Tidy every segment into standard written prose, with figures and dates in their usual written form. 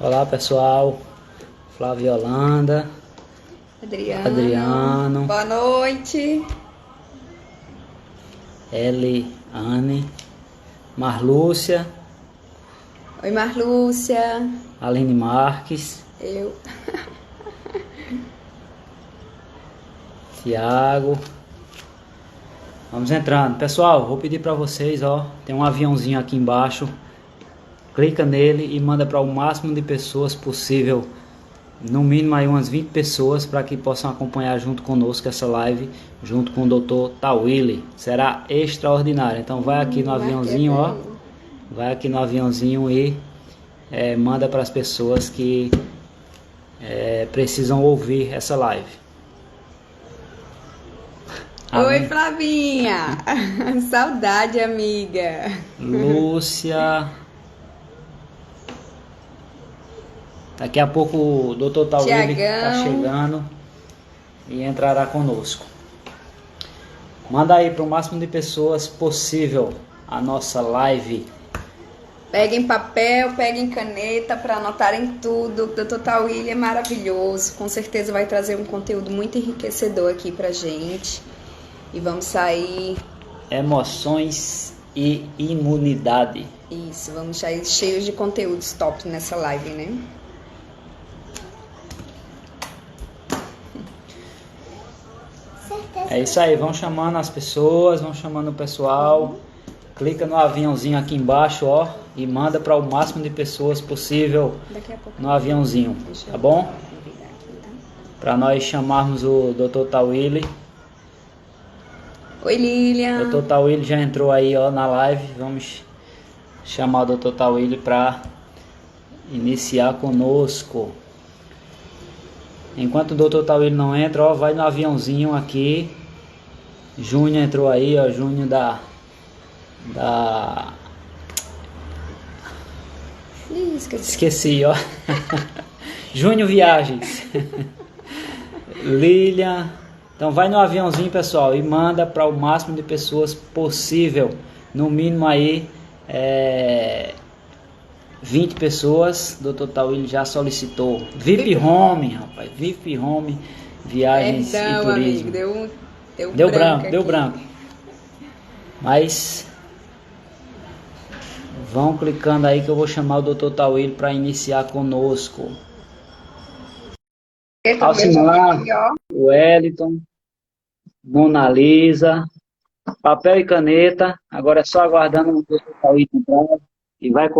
Olá pessoal, Flávio Yolanda, Adriano, boa noite, Eliane, Marlúcia, oi Marlúcia, Aline Marques, eu, Tiago. Vamos entrando. Pessoal, vou pedir para vocês, ó, tem um aviãozinho aqui embaixo. Clica nele e manda para o máximo de pessoas possível, no mínimo aí umas 20 pessoas, para que possam acompanhar junto conosco essa live, junto com o Dr. Tawili. Será extraordinário. Então vai aqui no aviãozinho, ó, vai aqui no aviãozinho e manda para as pessoas que precisam ouvir essa live. Oi Flavinha, saudade amiga, Lúcia. Daqui a pouco o Dr. Tawili está chegando e entrará conosco. Manda aí para o máximo de pessoas possível a nossa live. Peguem papel, peguem caneta para anotarem tudo. O Dr. Tawili é maravilhoso, com certeza vai trazer um conteúdo muito enriquecedor aqui pra gente. E vamos sair... Emoções e imunidade. Isso, vamos sair cheios de conteúdos top nessa live, né? É isso aí, vão chamando as pessoas, vão chamando o pessoal. Clica no aviãozinho aqui embaixo, ó, e manda para o máximo de pessoas possível no aviãozinho, tá bom? Para nós chamarmos o Dr. Tawili. Oi Lilian. O Dr. Tawili já entrou aí, ó, na live. Vamos chamar o Dr. Tawili para iniciar conosco. Enquanto o Dr. Tawili não entra, ó, vai no aviãozinho aqui. Júnior entrou aí, ó, Júnior da esqueci, ó. Júnior Viagens. Lilian. Então vai no aviãozinho, pessoal, e manda para o máximo de pessoas possível. No mínimo aí 20 pessoas. Dr. Tawili já solicitou. VIP Home, rapaz. VIP Home, viagens e turismo. Amigo, deu branco. Mas vão clicando aí que eu vou chamar o Dr. Tawili para iniciar conosco. Alcimar, o Wellington, Mona Lisa, papel e caneta. Agora é só aguardando o Dr. Tawili entrar e vai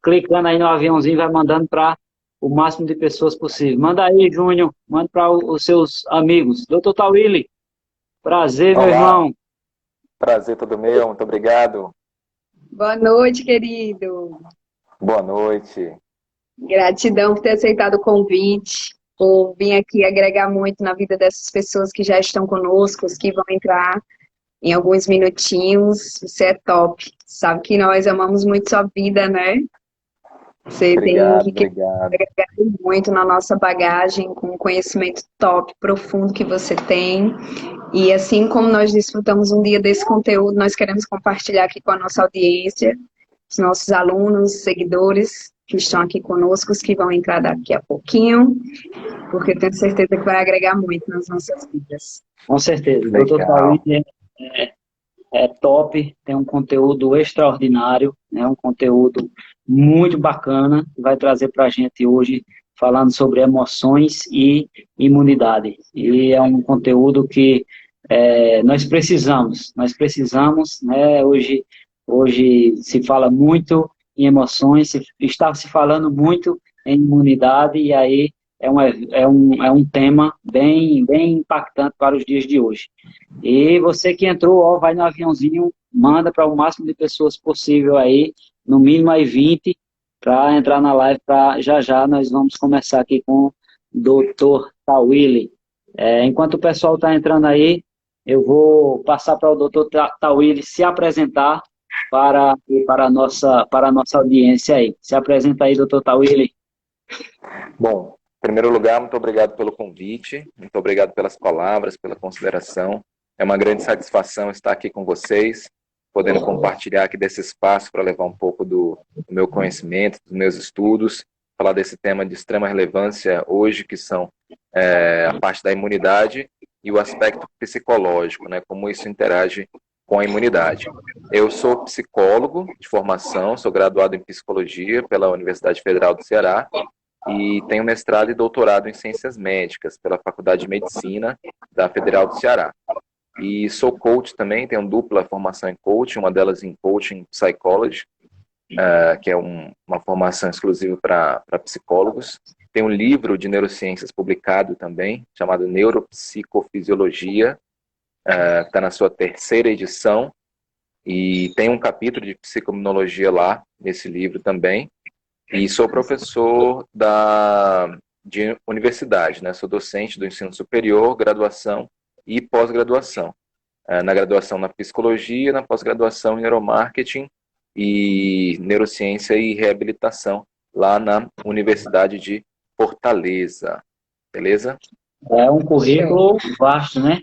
clicando aí no aviãozinho, vai mandando para o máximo de pessoas possível. Manda aí, Júnior, manda para os seus amigos. Dr. Tawili, prazer, Olá. Meu irmão. Prazer todo meu, muito obrigado. Boa noite, querido. Boa noite. Gratidão por ter aceitado o convite, por vir aqui agregar muito na vida dessas pessoas que já estão conosco, os que vão entrar em alguns minutinhos. Você é top. Sabe que nós amamos muito sua vida, né? Você Obrigado. tem que agregar muito na nossa bagagem, com o conhecimento top, profundo que você tem. E assim como nós desfrutamos um dia desse conteúdo, nós queremos compartilhar aqui com a nossa audiência, os nossos alunos, seguidores que estão aqui conosco, os que vão entrar daqui a pouquinho, porque eu tenho certeza que vai agregar muito nas nossas vidas. Com certeza. Legal. Dr. Tawili é top, tem um conteúdo extraordinário, né? Um conteúdo muito bacana que vai trazer para a gente hoje, falando sobre emoções e imunidade. E é um conteúdo que nós precisamos, né? Hoje se fala muito em emoções, está se falando muito em imunidade, e aí é um tema bem impactante para os dias de hoje. E você que entrou, ó, vai no aviãozinho, manda para o máximo de pessoas possível aí, no mínimo aí 20, para entrar na live, para já já nós vamos começar aqui com o Dr. Tawili. Enquanto o pessoal está entrando aí, eu vou passar para o Dr. Tawili se apresentar para a nossa audiência aí. Se apresenta aí, Dr. Tawili. Bom, em primeiro lugar, muito obrigado pelo convite, muito obrigado pelas palavras, pela consideração. É uma grande satisfação estar aqui com vocês, podendo compartilhar aqui desse espaço para levar um pouco do meu conhecimento, dos meus estudos, falar desse tema de extrema relevância hoje, que são a parte da imunidade e o aspecto psicológico, né, como isso interage com a imunidade. Eu sou psicólogo de formação, sou graduado em psicologia pela Universidade Federal do Ceará e tenho mestrado e doutorado em ciências médicas pela Faculdade de Medicina da Federal do Ceará. E sou coach também, tenho dupla formação em coaching, uma delas em coaching psychology, que é uma formação exclusiva para psicólogos. Tem um livro de neurociências publicado também, chamado Neuropsicofisiologia, que está na sua terceira edição, e tem um capítulo de psicoimunologia lá, nesse livro também. E sou professor de universidade, né? Sou docente do ensino superior, graduação e pós-graduação. Na graduação na psicologia, na pós-graduação em neuromarketing e neurociência e reabilitação, lá na Universidade de Fortaleza. Beleza? É um currículo vasto, né?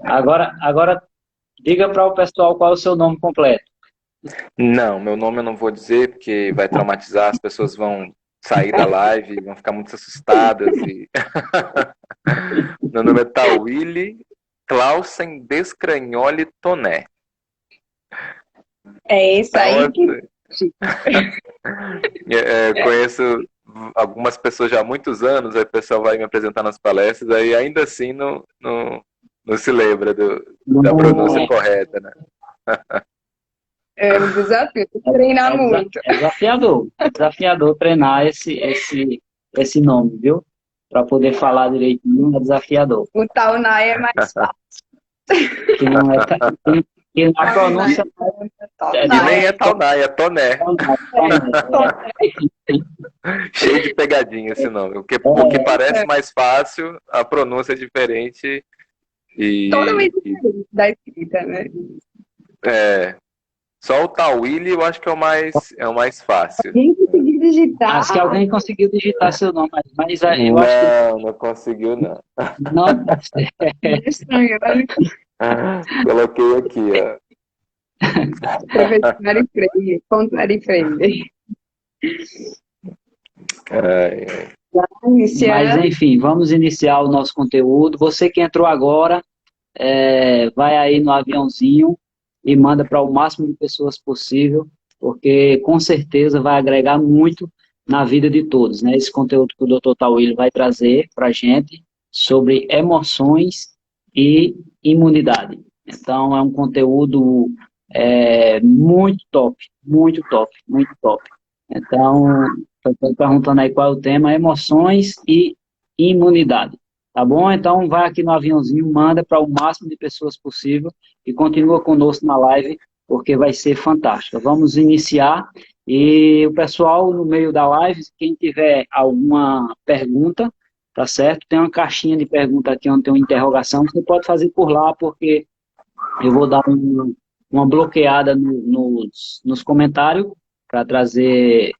Agora diga para o pessoal qual é o seu nome completo. Não, meu nome eu não vou dizer, porque vai traumatizar, as pessoas vão sair da live, vão ficar muito assustadas. Meu nome é Tawili Clausen Descragnoli Toné. É isso aí que... Conheço algumas pessoas já há muitos anos, aí o pessoal vai me apresentar nas palestras, aí ainda assim não se lembra da pronúncia correta, né? É um desafio, treinar muito. É desafiador treinar esse nome, viu? Para poder falar direitinho é desafiador. O Taunay é mais fácil. Que na pronúncia... E nem é Taunay, é Toné. Cheio de pegadinha esse nome. O que parece mais fácil, a pronúncia é diferente. Totalmente diferente da escrita, né? Só o Tawili eu acho que é o mais fácil. Alguém conseguiu digitar? Acho que alguém conseguiu digitar seu nome, mas eu acho que... Não conseguiu, não. Não, É estranho, né? Coloquei aqui, ó. Professor Freire, Contrário Freire. Mas enfim, vamos iniciar o nosso conteúdo. Você que entrou agora, vai aí no aviãozinho e manda para o máximo de pessoas possível, porque com certeza vai agregar muito na vida de todos, né? Esse conteúdo que o Dr. Tawili vai trazer para a gente sobre emoções e imunidade. Então, é um conteúdo muito top, muito top, muito top. Então, estou perguntando aí qual é o tema: emoções e imunidade. Tá bom? Então, vai aqui no aviãozinho, manda para o máximo de pessoas possível e continua conosco na live, porque vai ser fantástica. Vamos iniciar e o pessoal no meio da live, quem tiver alguma pergunta, tá certo? Tem uma caixinha de pergunta aqui onde tem uma interrogação, você pode fazer por lá, porque eu vou dar uma bloqueada nos comentários para trazer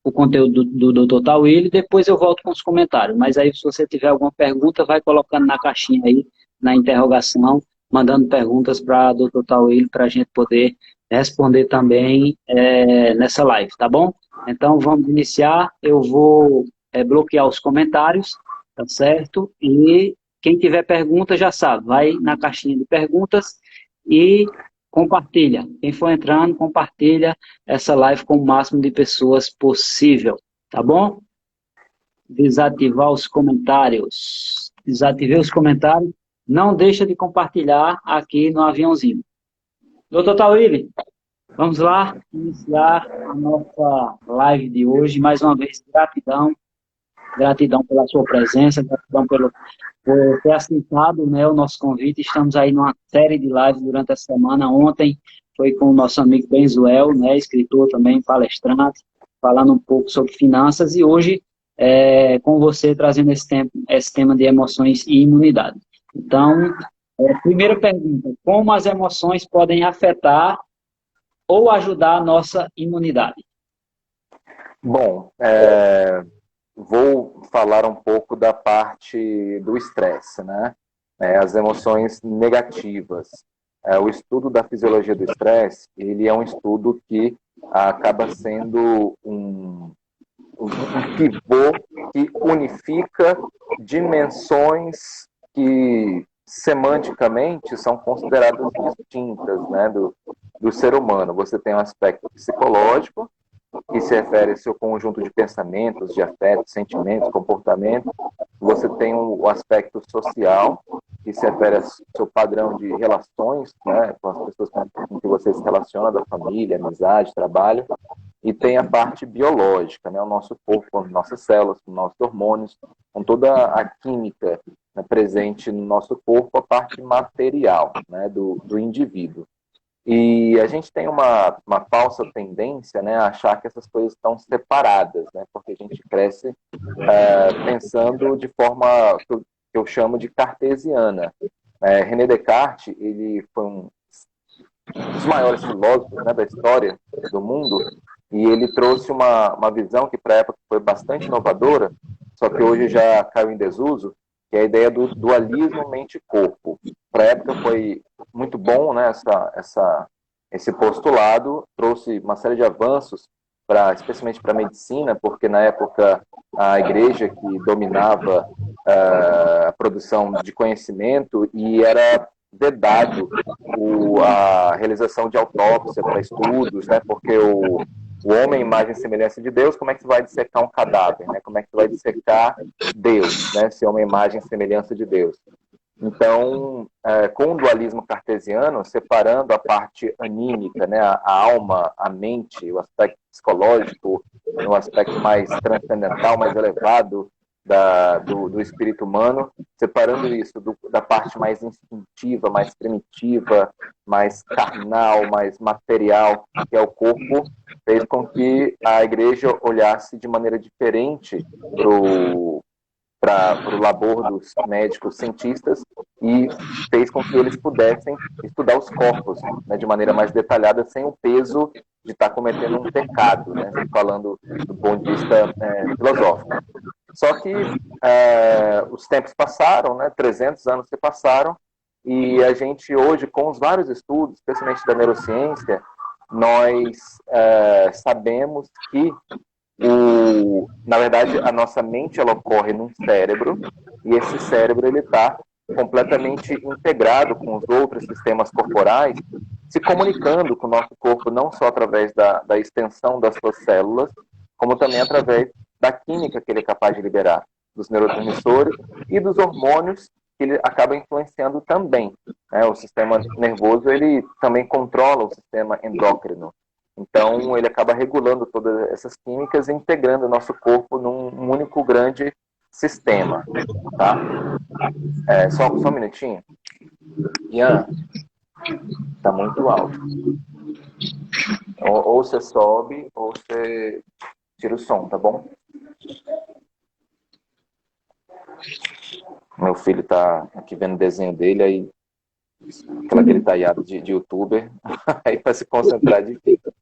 o conteúdo do Dr. Tawili, depois eu volto com os comentários. Mas aí, se você tiver alguma pergunta, vai colocando na caixinha aí, na interrogação, mandando perguntas para o Dr. Tawili, para a gente poder responder também nessa live, tá bom? Então, vamos iniciar. Eu vou bloquear os comentários, tá certo? E quem tiver pergunta já sabe, vai na caixinha de perguntas e compartilha. Quem for entrando, compartilha essa live com o máximo de pessoas possível, tá bom? Desativar os comentários. Desativei os comentários. Não deixa de compartilhar aqui no aviãozinho. Doutor Tawili, vamos lá iniciar a nossa live de hoje. Mais uma vez, gratidão. Gratidão pela sua presença, gratidão por ter aceitado, né, o nosso convite. Estamos aí numa série de lives durante a semana. Ontem foi com o nosso amigo Benzuel, né, escritor também, palestrante, falando um pouco sobre finanças. E hoje, com você, trazendo esse tema de emoções e imunidade. Então, primeira pergunta: como as emoções podem afetar ou ajudar a nossa imunidade? Bom, vou falar um pouco da parte do estresse, né? As emoções negativas. O estudo da fisiologia do estresse, ele é um estudo que acaba sendo um pivô que unifica dimensões que semanticamente são consideradas distintas, né, do ser humano. Você tem um aspecto psicológico, que se refere ao seu conjunto de pensamentos, de afetos, sentimentos, comportamentos. Você tem o aspecto social, que se refere ao seu padrão de relações, né, com as pessoas com que você se relaciona, da família, amizade, trabalho. E tem a parte biológica, né, o nosso corpo, com as nossas células, com os nossos hormônios, com toda a química, né, presente no nosso corpo, a parte material, né, do indivíduo. E a gente tem uma falsa tendência, né, a achar que essas coisas estão separadas, né, porque a gente cresce pensando de forma que eu chamo de cartesiana. René Descartes, ele foi um dos maiores filósofos, né, da história do mundo, e ele trouxe uma visão que para a época foi bastante inovadora, só que hoje já caiu em desuso, que é a ideia do dualismo mente-corpo. Para a época foi muito bom, né, esse postulado, trouxe uma série de avanços, especialmente para a medicina, porque na época a igreja que dominava a produção de conhecimento e era vedado a realização de autópsia para estudos, né, porque o homem, imagem e semelhança de Deus, como é que você vai dissecar um cadáver, né? Como é que você vai dissecar Deus, né? Se é uma imagem e semelhança de Deus. Então, com o dualismo cartesiano, separando a parte anímica, né? A alma, a mente, o aspecto psicológico, o aspecto mais transcendental, mais elevado do espírito humano, separando isso da parte mais instintiva, mais primitiva, mais carnal, mais material, que é o corpo, fez com que a igreja olhasse de maneira diferente para o labor dos médicos cientistas e fez com que eles pudessem estudar os corpos, né, de maneira mais detalhada, sem o peso de estar cometendo um pecado, né, falando do ponto de vista filosófico. Só que os tempos passaram, né, 300 anos se passaram, e a gente hoje, com os vários estudos, especialmente da neurociência, nós sabemos que na verdade, a nossa mente ela ocorre num cérebro, e esse cérebro ele está completamente integrado com os outros sistemas corporais, se comunicando com o nosso corpo não só através da extensão das suas células, como também através da química que ele é capaz de liberar, dos neurotransmissores e dos hormônios que ele acaba influenciando também. O sistema nervoso ele também controla o sistema endócrino. Então, ele acaba regulando todas essas químicas e integrando o nosso corpo num único grande sistema. Tá? Só um minutinho. Ian, tá muito alto. Ou você sobe, ou você tira o som, tá bom? Meu filho tá aqui vendo o desenho dele, aí aquela gritalhada de youtuber, aí para se concentrar difícil.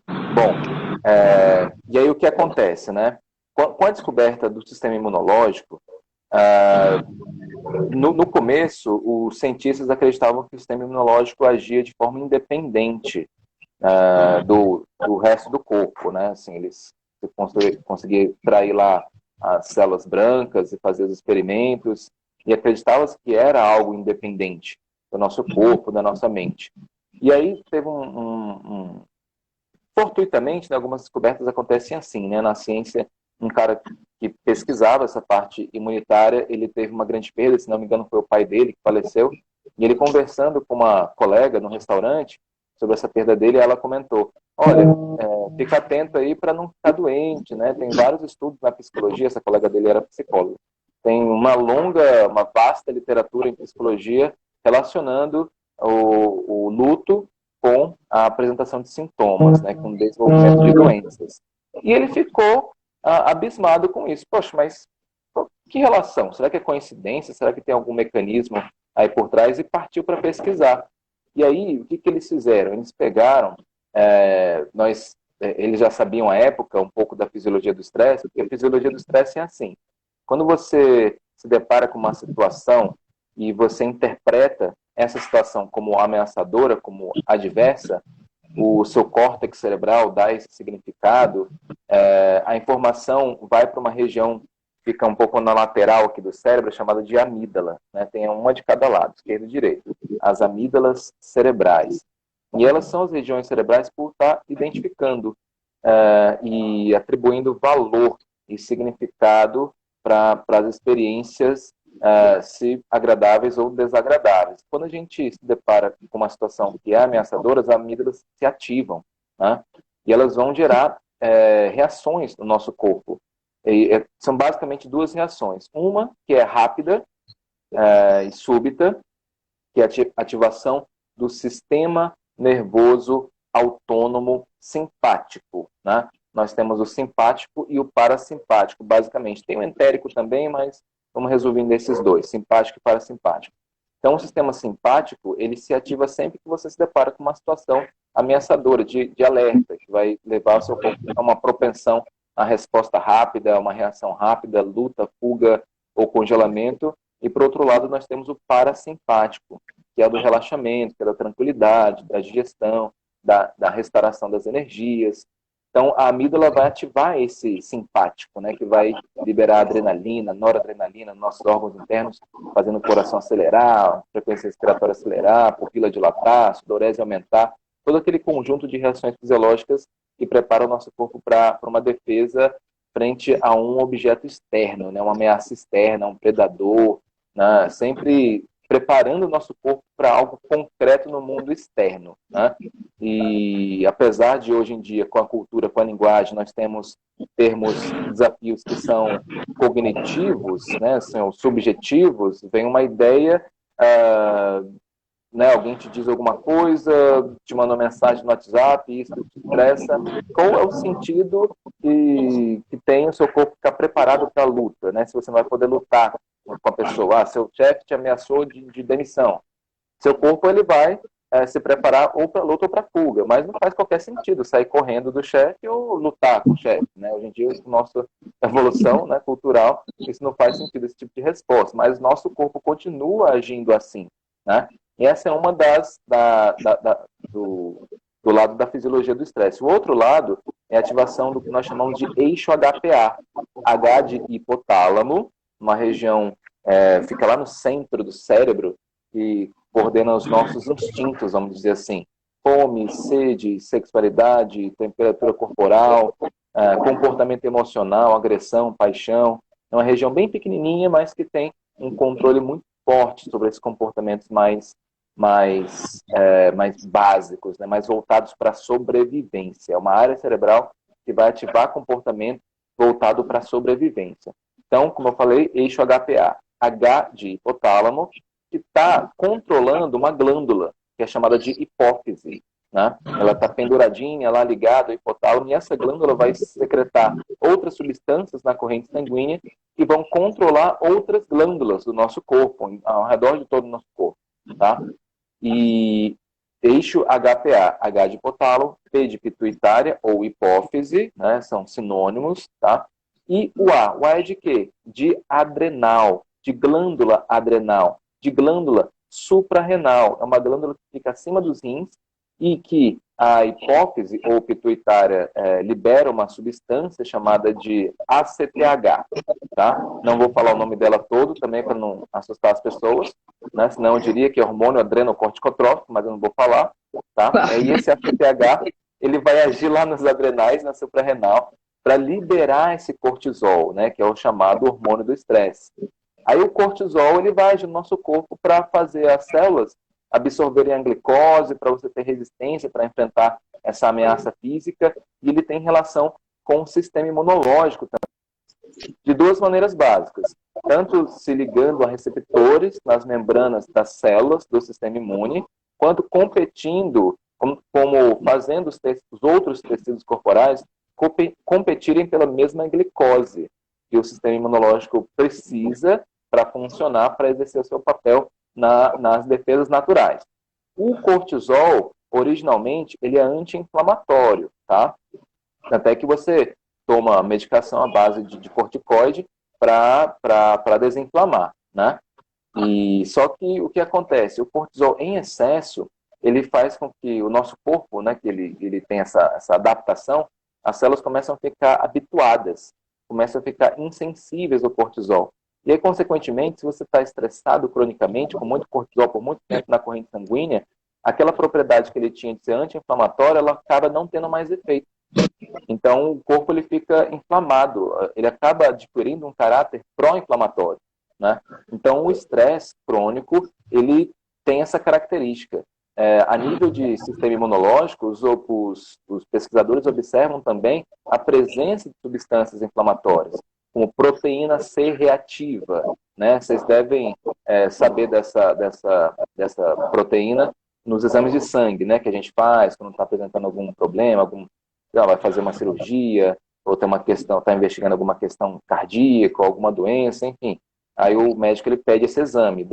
Bom, e aí o que acontece, né? Com a descoberta do sistema imunológico, no começo, os cientistas acreditavam que o sistema imunológico agia de forma independente do resto do corpo, né? Assim, eles conseguiam extrair lá as células brancas e fazer os experimentos, e acreditava-se que era algo independente do nosso corpo, da nossa mente. E aí teve fortuitamente, né, algumas descobertas acontecem assim, né? Na ciência, um cara que pesquisava essa parte imunitária, ele teve uma grande perda, se não me engano foi o pai dele que faleceu, e ele conversando com uma colega no restaurante sobre essa perda dele, ela comentou, olha, fica atento aí para não ficar doente, né? Tem vários estudos na psicologia, essa colega dele era psicóloga, tem uma vasta literatura em psicologia relacionando o luto com a apresentação de sintomas, né, com o desenvolvimento de doenças. E ele ficou abismado com isso. Poxa, mas que relação? Será que é coincidência? Será que tem algum mecanismo aí por trás? E partiu para pesquisar. E aí, o que eles fizeram? Eles pegaram, eles já sabiam à época um pouco da fisiologia do estresse, porque a fisiologia do estresse é assim. Quando você se depara com uma situação e você interpreta essa situação como ameaçadora, como adversa, o seu córtex cerebral dá esse significado, a informação vai para uma região, fica um pouco na lateral aqui do cérebro, chamada de amígdala, né? Tem uma de cada lado, esquerdo e direito, as amígdalas cerebrais. E elas são as regiões cerebrais por estar identificando e atribuindo valor e significado para as experiências se agradáveis ou desagradáveis. Quando a gente se depara com uma situação que é ameaçadora, as amígdalas se ativam, né? E elas vão gerar reações no nosso corpo. São basicamente duas reações. Uma que é rápida e súbita, que é a ativação do sistema nervoso autônomo simpático, né? Nós temos o simpático e o parasimpático, basicamente. Tem o entérico também, mas vamos resolvendo esses dois, simpático e parasimpático. Então, o sistema simpático, ele se ativa sempre que você se depara com uma situação ameaçadora, de alerta, que vai levar o seu corpo a uma propensão à resposta rápida, uma reação rápida, luta, fuga ou congelamento. E, por outro lado, nós temos o parasimpático, que é do relaxamento, que é da tranquilidade, da digestão, da restauração das energias. Então, a amígdala vai ativar esse simpático, né, que vai liberar adrenalina, noradrenalina nos nossos órgãos internos, fazendo o coração acelerar, a frequência respiratória acelerar, a pupila dilatar, a sudorese aumentar, todo aquele conjunto de reações fisiológicas que prepara o nosso corpo para uma defesa frente a um objeto externo, né, uma ameaça externa, um predador, né, sempre preparando o nosso corpo para algo concreto no mundo externo, né? E apesar de hoje em dia, com a cultura, com a linguagem, nós termos desafios que são cognitivos, né, são subjetivos, vem uma ideia, né, alguém te diz alguma coisa, te manda uma mensagem no WhatsApp, isso te estressa. Qual é o sentido que tem o seu corpo ficar preparado para a luta, né? Se você não vai poder lutar com a pessoa, seu chefe te ameaçou de demissão. Seu corpo ele vai se preparar ou para luta ou para fuga, mas não faz qualquer sentido sair correndo do chefe ou lutar com o chefe, né? Hoje em dia, com nossa evolução, né, cultural, isso não faz sentido, esse tipo de resposta, mas nosso corpo continua agindo assim, né? E essa é uma do lado da fisiologia do estresse. O outro lado é a ativação do que nós chamamos de eixo HPA. H de hipotálamo, uma região, fica lá no centro do cérebro, que coordena os nossos instintos, vamos dizer assim. Fome, sede, sexualidade, temperatura corporal, comportamento emocional, agressão, paixão. É uma região bem pequenininha, mas que tem um controle muito forte sobre esses comportamentos mais básicos, né? Mais voltados para a sobrevivência. É uma área cerebral que vai ativar comportamento voltado para a sobrevivência. Então, como eu falei, eixo HPA. H de hipotálamo, que está controlando uma glândula, que é chamada de hipófise, né? Ela está penduradinha lá ligada ao hipotálamo, e essa glândula vai secretar outras substâncias na corrente sanguínea que vão controlar outras glândulas do nosso corpo, ao redor de todo o nosso corpo, tá? E eixo HPA, H de hipotálamo, P de pituitária ou hipófise, né? São sinônimos, tá? E o A é de quê? De adrenal, de glândula adrenal, de glândula suprarrenal. É uma glândula que fica acima dos rins e que a hipófise ou pituitária libera uma substância chamada de ACTH, tá? Não vou falar o nome dela todo também para não assustar as pessoas, né? Senão eu diria que é hormônio adrenocorticotrófico, mas eu não vou falar, tá? E esse ACTH, ele vai agir lá nos adrenais, na suprarrenal, para liberar esse cortisol, né? Que é o chamado hormônio do estresse. Aí o cortisol, ele vai agir no nosso corpo para fazer as células absorverem a glicose, para você ter resistência, para enfrentar essa ameaça física, e ele tem relação com o sistema imunológico também, de duas maneiras básicas, tanto se ligando a receptores nas membranas das células do sistema imune, quanto competindo, como fazendo os outros tecidos corporais competirem pela mesma glicose que o sistema imunológico precisa para funcionar, para exercer o seu papel nas defesas naturais. O cortisol, originalmente, ele é anti-inflamatório, tá? Até que você toma medicação à base de corticoide para desinflamar, né? E só que o que acontece? O cortisol em excesso, ele faz com que o nosso corpo, né, que ele tem essa adaptação, as células começam a ficar habituadas, começam a ficar insensíveis ao cortisol. E aí, consequentemente, se você está estressado cronicamente, com muito cortisol por muito tempo na corrente sanguínea, aquela propriedade que ele tinha de ser anti-inflamatória, ela acaba não tendo mais efeito. Então, o corpo ele fica inflamado, ele acaba adquirindo um caráter pró-inflamatório, né? Então, o estresse crônico, ele tem essa característica. A nível de sistema imunológico, os pesquisadores observam também a presença de substâncias inflamatórias, como proteína C reativa, né? Vocês devem saber dessa proteína nos exames de sangue, né? Que a gente faz quando está apresentando algum problema, vai fazer uma cirurgia, ou tem uma questão, está investigando alguma questão cardíaca, alguma doença, enfim. Aí o médico ele pede esse exame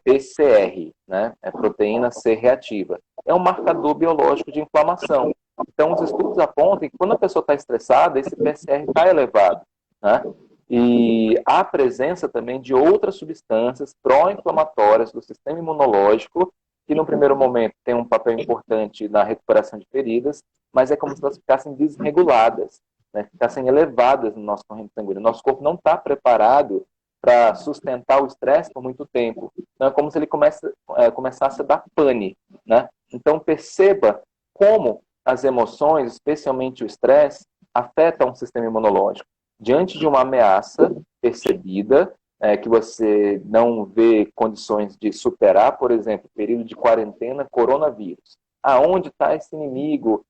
PCR, né? Proteína C reativa. É um marcador biológico de inflamação. Então, os estudos apontam que quando a pessoa está estressada, esse PCR está elevado, né? E há presença também de outras substâncias pró-inflamatórias do sistema imunológico, que no primeiro momento tem um papel importante na recuperação de feridas, mas é como se elas ficassem desreguladas, né? Ficassem elevadas no nosso corrente sanguínea. Nosso corpo não está preparado para sustentar o estresse por muito tempo. Então, é como se ele começasse a dar pane, né? Então, perceba como as emoções, especialmente o estresse, afetam o sistema imunológico. Diante de uma ameaça percebida, que você não vê condições de superar, por exemplo, período de quarentena, coronavírus. Aonde está esse inimigo?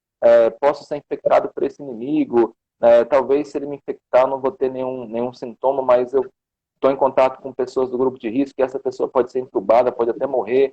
Posso ser infectado por esse inimigo? Talvez, se ele me infectar, eu não vou ter nenhum sintoma, mas eu estou em contato com pessoas do grupo de risco, e essa pessoa pode ser entubada, pode até morrer,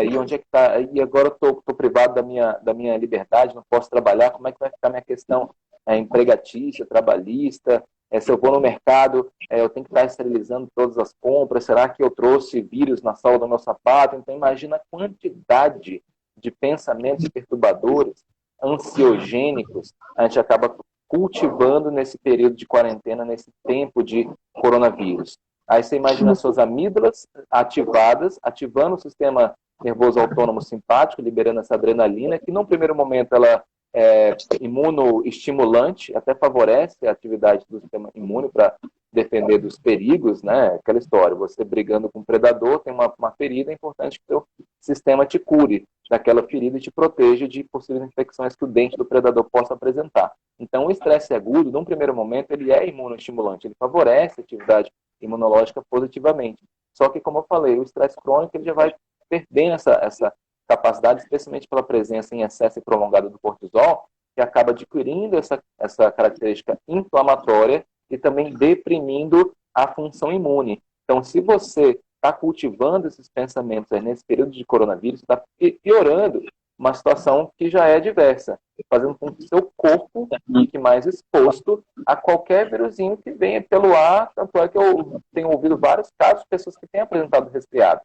e onde é que está? E agora eu estou privado da minha liberdade, não posso trabalhar, como é que vai ficar minha questão empregatícia, trabalhista? Se eu vou no mercado, eu tenho que estar esterilizando todas as compras, será que eu trouxe vírus na sola do meu sapato? Então imagina a quantidade de pensamentos perturbadores, ansiogênicos, a gente acaba cultivando nesse período de quarentena, nesse tempo de coronavírus. Aí você imagina suas amígdalas ativadas, ativando o sistema nervoso autônomo simpático, liberando essa adrenalina, que num primeiro momento ela é imunoestimulante, até favorece a atividade do sistema imune para defender dos perigos, né? Aquela história, você brigando com um predador, tem uma ferida, é importante que o seu sistema te cure daquela ferida e te proteja de possíveis infecções que o dente do predador possa apresentar. Então, o estresse agudo, num primeiro momento, ele é imunoestimulante, ele favorece a atividade imunológica positivamente. Só que, como eu falei, o estresse crônico ele já vai perdendo essa capacidade, especialmente pela presença em excesso e prolongada do cortisol, que acaba adquirindo essa característica inflamatória e também deprimindo a função imune. Então, se você está cultivando esses pensamentos nesse período de coronavírus, está piorando uma situação que já é diversa, fazendo com que o seu corpo fique mais exposto a qualquer vírusinho que venha pelo ar. Tanto é que eu tenho ouvido vários casos de pessoas que têm apresentado resfriado,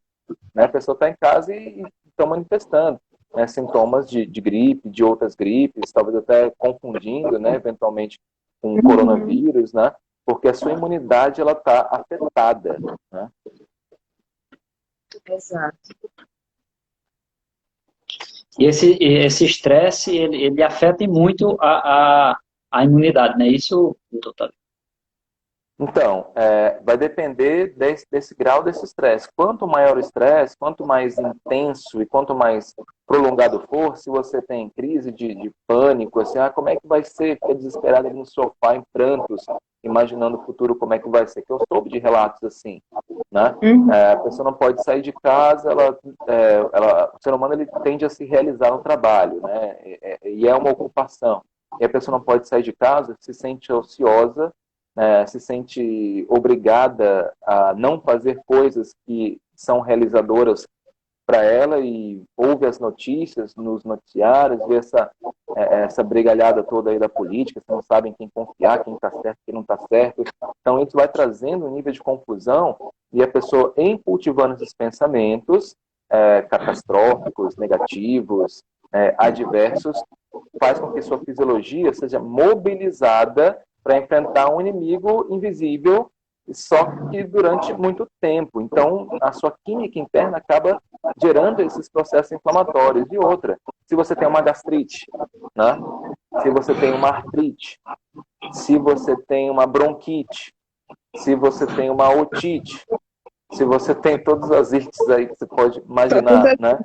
né? A pessoa está em casa e estão manifestando, né, sintomas de gripe, de outras gripes, talvez até confundindo, né, eventualmente com coronavírus, né, porque a sua imunidade ela está afetada, né? Exato. E esse estresse, ele afeta muito a imunidade, né? Isso, doutor? Então, vai depender desse grau desse estresse. Quanto maior o estresse, quanto mais intenso e quanto mais prolongado for, se você tem crise de pânico, assim, como é que vai ser? Fica desesperado ali no sofá, em prantos, imaginando o futuro, como é que vai ser. Que eu soube de relatos assim, né? A pessoa não pode sair de casa, o ser humano ele tende a se realizar no trabalho, né? E é uma ocupação. E a pessoa não pode sair de casa, se sente ociosa, se sente obrigada a não fazer coisas que são realizadoras para ela e ouve as notícias nos noticiários, vê essa brigalhada toda aí da política, você não sabe em quem confiar, quem está certo, quem não está certo. Então isso vai trazendo um nível de confusão e a pessoa, em cultivando esses pensamentos catastróficos, negativos, adversos, faz com que sua fisiologia seja mobilizada para enfrentar um inimigo invisível, só que durante muito tempo. Então, a sua química interna acaba gerando esses processos inflamatórios. E outra, se você tem uma gastrite, né? Se você tem uma artrite, se você tem uma bronquite, se você tem uma otite, se você tem todas as ites aí que você pode imaginar, né?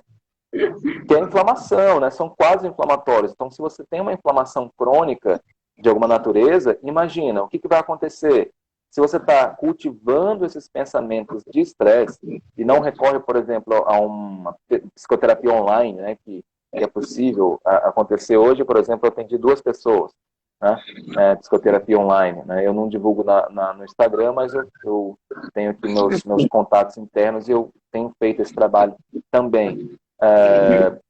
Que é inflamação, né? São quase inflamatórios. Então, se você tem uma inflamação crônica de alguma natureza, imagina, o que vai acontecer? Se você está cultivando esses pensamentos de estresse e não recorre, por exemplo, a uma psicoterapia online, né, que é possível acontecer hoje, por exemplo, eu atendi 2 pessoas, né, psicoterapia online. Né, eu não divulgo no Instagram, mas eu tenho aqui meus contatos internos e eu tenho feito esse trabalho também.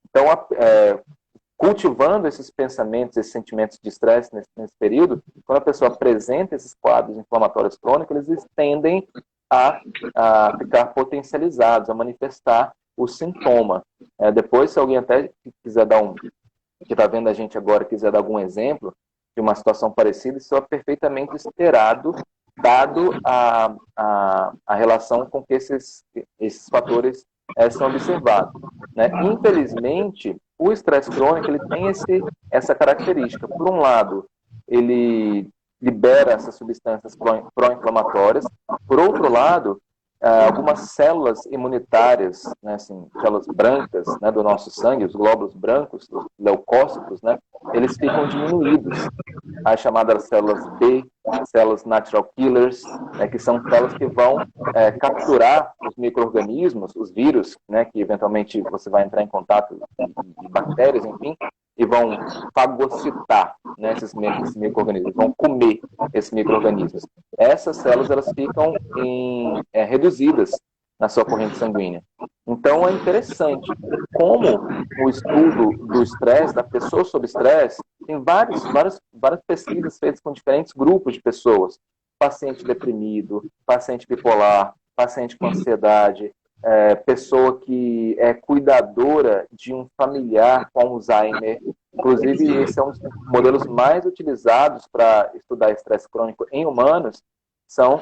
Então, cultivando esses pensamentos, esses sentimentos de estresse nesse período, quando a pessoa apresenta esses quadros inflamatórios crônicos, eles tendem a ficar potencializados, a manifestar o sintoma. Depois, se alguém até quiser que está vendo a gente agora, quiser dar algum exemplo de uma situação parecida, isso é perfeitamente esperado, dado a relação com que esses fatores são observados. Né? Infelizmente, o estresse crônico ele tem essa característica. Por um lado, ele libera essas substâncias pró-inflamatórias. Por outro lado, algumas células imunitárias, né, assim, células brancas, né, do nosso sangue, os glóbulos brancos, os leucócitos, né, eles ficam diminuídos. As chamadas células B, células natural killers, né, que são células que vão capturar os micro-organismos, os vírus, né, que eventualmente você vai entrar em contato com bactérias, enfim, e vão fagocitar, né, esses micro-organismos, vão comer esses micro-organismos. Essas células elas ficam reduzidas na sua corrente sanguínea. Então é interessante como o estudo do estresse, da pessoa sob estresse, tem várias pesquisas feitas com diferentes grupos de pessoas. Paciente deprimido, paciente bipolar, paciente com ansiedade, pessoa que é cuidadora de um familiar com Alzheimer. Inclusive, esse é um dos modelos mais utilizados para estudar estresse crônico em humanos, são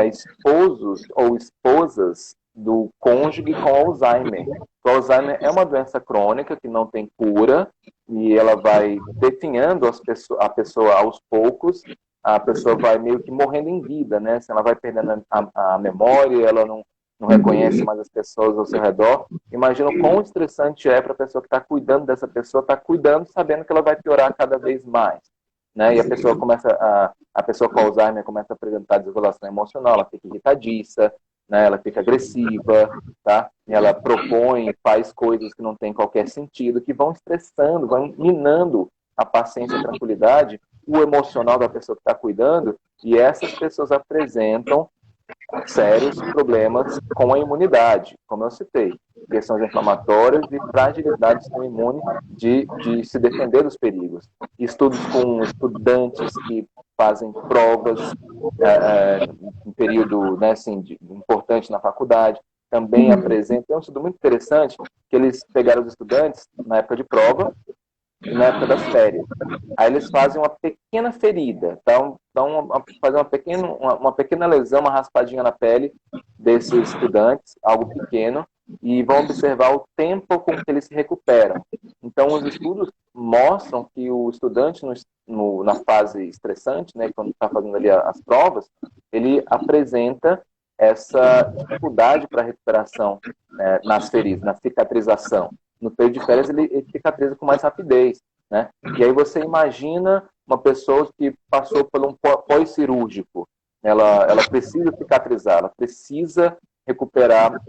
esposos ou esposas do cônjuge com Alzheimer. O Alzheimer é uma doença crônica que não tem cura e ela vai definhando a pessoa aos poucos. A pessoa vai meio que morrendo em vida, né? Ela vai perdendo a memória, ela não reconhece mais as pessoas ao seu redor. Imagina o quão estressante é para a pessoa que está cuidando dessa pessoa, está cuidando sabendo que ela vai piorar cada vez mais. Né? E a pessoa a pessoa com Alzheimer começa a apresentar desregulação emocional, ela fica irritadiça, né? Ela fica agressiva, tá? Ela propõe, faz coisas que não têm qualquer sentido, que vão estressando, vão minando a paciência e a tranquilidade, o emocional da pessoa que está cuidando, e essas pessoas apresentam sérios problemas com a imunidade, como eu citei, questões inflamatórias e fragilidade do sistema imune de se defender dos perigos. Estudos com estudantes que fazem provas em período, né, assim, importante na faculdade, também apresentam, é um estudo muito interessante, que eles pegaram os estudantes na época de prova e na época das férias. Aí eles fazem uma pequena ferida, fazem uma pequena lesão, uma raspadinha na pele desses estudantes, algo pequeno, e vão observar o tempo com que eles se recuperam. Então, os estudos mostram que o estudante, na fase estressante, né, quando está fazendo ali as provas, ele apresenta essa dificuldade para a recuperação, né, nas feridas, na cicatrização. No período de férias, ele cicatriza com mais rapidez, né? E aí você imagina uma pessoa que passou por um pós-cirúrgico, ela precisa cicatrizar, ela precisa recuperar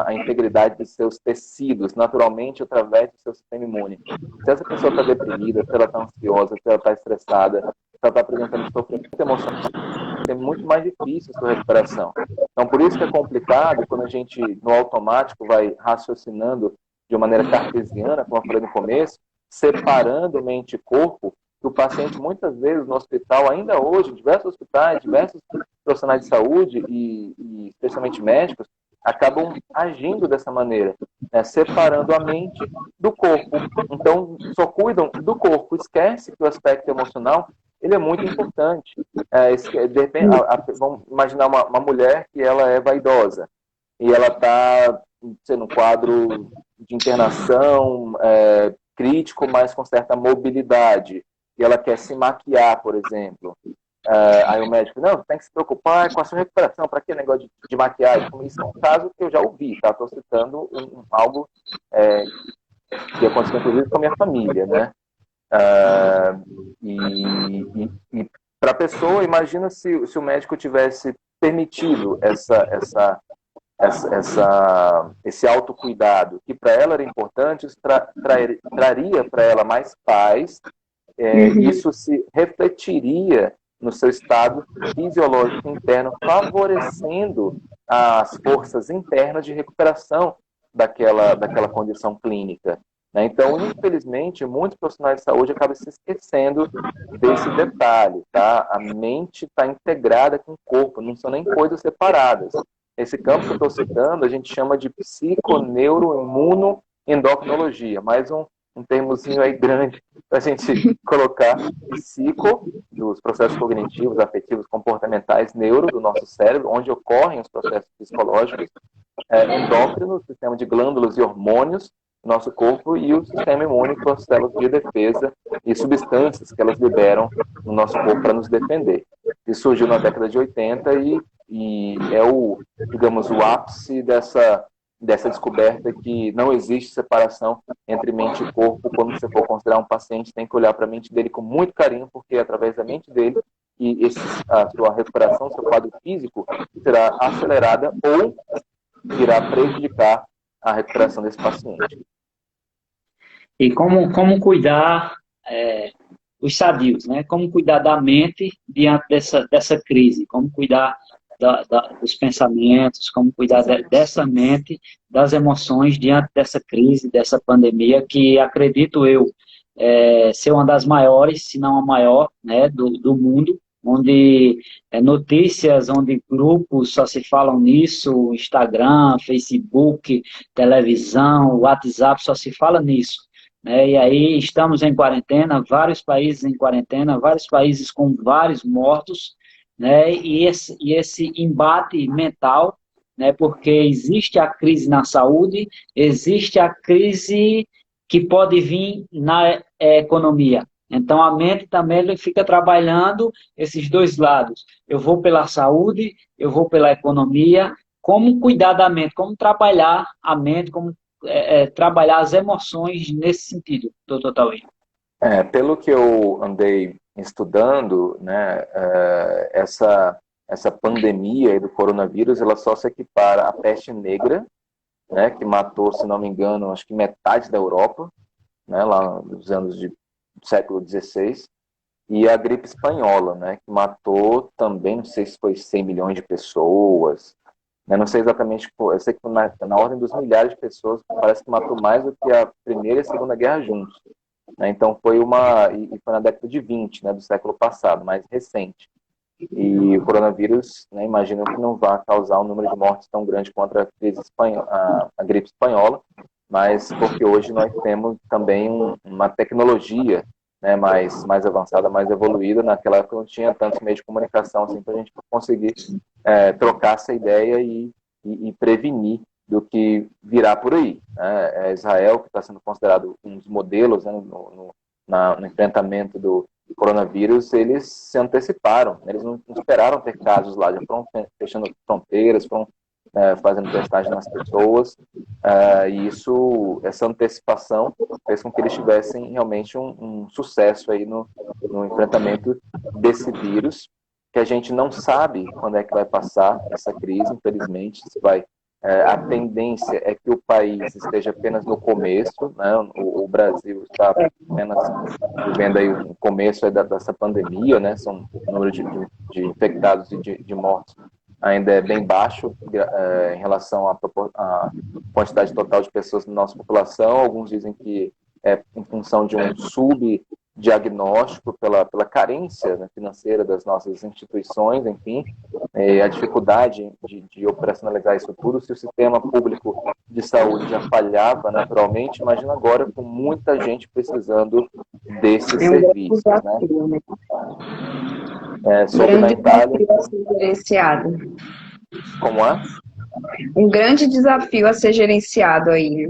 a integridade de seus tecidos, naturalmente, através do seu sistema imune. Se essa pessoa está deprimida, se ela está ansiosa, se ela está estressada, se ela está apresentando sofrimento emocional, é muito mais difícil a sua recuperação. Então, por isso que é complicado quando a gente, no automático, vai raciocinando de uma maneira cartesiana, como eu falei no começo, separando mente e corpo, que o paciente, muitas vezes, no hospital, ainda hoje, em diversos hospitais, diversos profissionais de saúde, e especialmente médicos, acabam agindo dessa maneira, né, separando a mente do corpo. Então, só cuidam do corpo, esquece que o aspecto emocional ele é muito importante. De repente, vamos imaginar uma mulher que ela é vaidosa e ela está sendo um quadro de internação crítico, mas com certa mobilidade, e ela quer se maquiar, por exemplo. Aí o médico, não, tem que se preocupar com a sua recuperação, para que negócio de maquiagem? Isso é um caso que eu já ouvi, tá? Estou citando algo que aconteceu, inclusive, com a minha família, né? E para a pessoa, imagina se o médico tivesse permitido esse autocuidado, que para ela era importante, isso traria para ela mais paz, isso se refletiria no seu estado fisiológico interno, favorecendo as forças internas de recuperação daquela condição clínica. Né? Então, infelizmente, muitos profissionais de saúde acabam se esquecendo desse detalhe. Tá? A mente está integrada com o corpo, não são nem coisas separadas. Esse campo que eu estou citando, a gente chama de psiconeuroimunoendocrinologia, mais um termozinho aí grande para a gente colocar psico, dos processos cognitivos, afetivos, comportamentais, neuro, do nosso cérebro, onde ocorrem os processos psicológicos, endócrino, sistema de glândulas e hormônios do nosso corpo, e o sistema imune, com as células de defesa e substâncias que elas liberam no nosso corpo para nos defender. Isso surgiu na década de 80 e é digamos, o ápice dessa descoberta que não existe separação entre mente e corpo. Quando você for considerar um paciente, tem que olhar para a mente dele com muito carinho, porque é através da mente dele que a sua recuperação, seu quadro físico será acelerada ou irá prejudicar a recuperação desse paciente. E como cuidar os sadios, né? Como cuidar da mente diante dessa crise, como cuidar dos pensamentos, como cuidar dessa mente, das emoções diante dessa crise, dessa pandemia, que acredito eu ser uma das maiores, se não a maior, né, do mundo, onde notícias, onde grupos só se falam nisso, Instagram, Facebook, televisão, WhatsApp, só se fala nisso. Né? E aí estamos em quarentena, vários países em quarentena, vários países com vários mortos, né? E esse embate mental, né? Porque existe a crise na saúde, existe a crise que pode vir na economia. Então, a mente também fica trabalhando esses dois lados. Eu vou pela saúde, eu vou pela economia. Como cuidar da mente? Como trabalhar a mente? Como trabalhar as emoções nesse sentido, doutor Tauí? Pelo que eu andei estudando, né, essa pandemia do coronavírus, ela só se equipara à peste negra, né, que matou, se não me engano, acho que metade da Europa, né, lá nos anos do século XVI, e a gripe espanhola, né, que matou também, não sei se foi 100 milhões de pessoas, né, não sei exatamente, eu sei que na ordem dos milhares de pessoas, parece que matou mais do que a Primeira e a Segunda Guerra juntos. Né, então foi foi na década de 20, né, do século passado, mais recente. E o coronavírus, né, imagino que não vai causar um número de mortes tão grande contra a gripe espanhola, mas porque hoje nós temos também uma tecnologia, né, mais avançada, mais evoluída. Naquela época não tinha tantos meios de comunicação assim para a gente conseguir trocar essa ideia e prevenir do que virá por aí, né? Israel, que está sendo considerado um dos modelos, né, no enfrentamento do coronavírus, eles se anteciparam, né? Eles não esperaram ter casos lá, já foram fechando fronteiras, foram fazendo testagem nas pessoas, e essa antecipação fez com que eles tivessem realmente um sucesso aí no enfrentamento desse vírus, que a gente não sabe quando é que vai passar essa crise, infelizmente, se vai. A tendência é que o país esteja apenas no começo, né? O Brasil está apenas vivendo aí o começo aí dessa pandemia, né? O número de infectados e de mortos ainda é bem baixo em relação à quantidade total de pessoas na nossa população. Alguns dizem que é em função de um subdiagnóstico pela carência, né, financeira das nossas instituições, enfim, a dificuldade de operacionalizar isso tudo. Se o sistema público de saúde já falhava naturalmente, imagina agora com muita gente precisando desses serviços, né? Sobre na Itália. Desafio a ser gerenciado. Como é? Um grande desafio a ser gerenciado aí, né?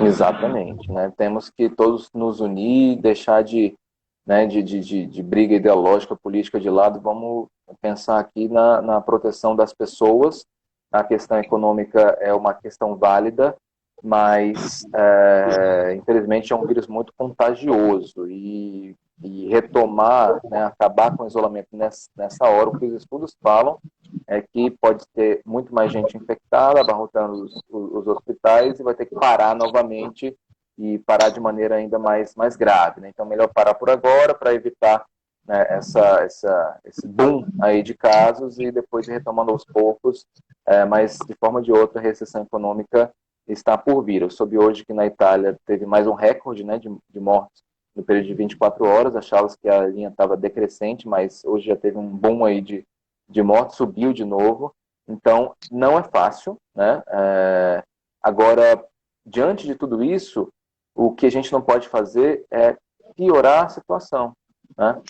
Exatamente, né? Temos que todos nos unir, deixar né, de briga ideológica, política de lado. Vamos pensar aqui na proteção das pessoas. A questão econômica é uma questão válida, mas infelizmente é um vírus muito contagioso e retomar, né, acabar com o isolamento nessa hora, o que os estudos falam é que pode ter muito mais gente infectada, abarrotando os hospitais, e vai ter que parar novamente e parar de maneira ainda mais grave, né? Então, melhor parar por agora para evitar, né, esse boom aí de casos e depois ir retomando aos poucos, mas de forma ou de outra, a recessão econômica está por vir. Eu soube hoje que na Itália teve mais um recorde, né, de mortes no período de 24 horas, achava-se que a linha estava decrescente, mas hoje já teve um boom aí de mortes, subiu de novo. Então, não é fácil, né? Agora, diante de tudo isso, o que a gente não pode fazer é piorar a situação, né?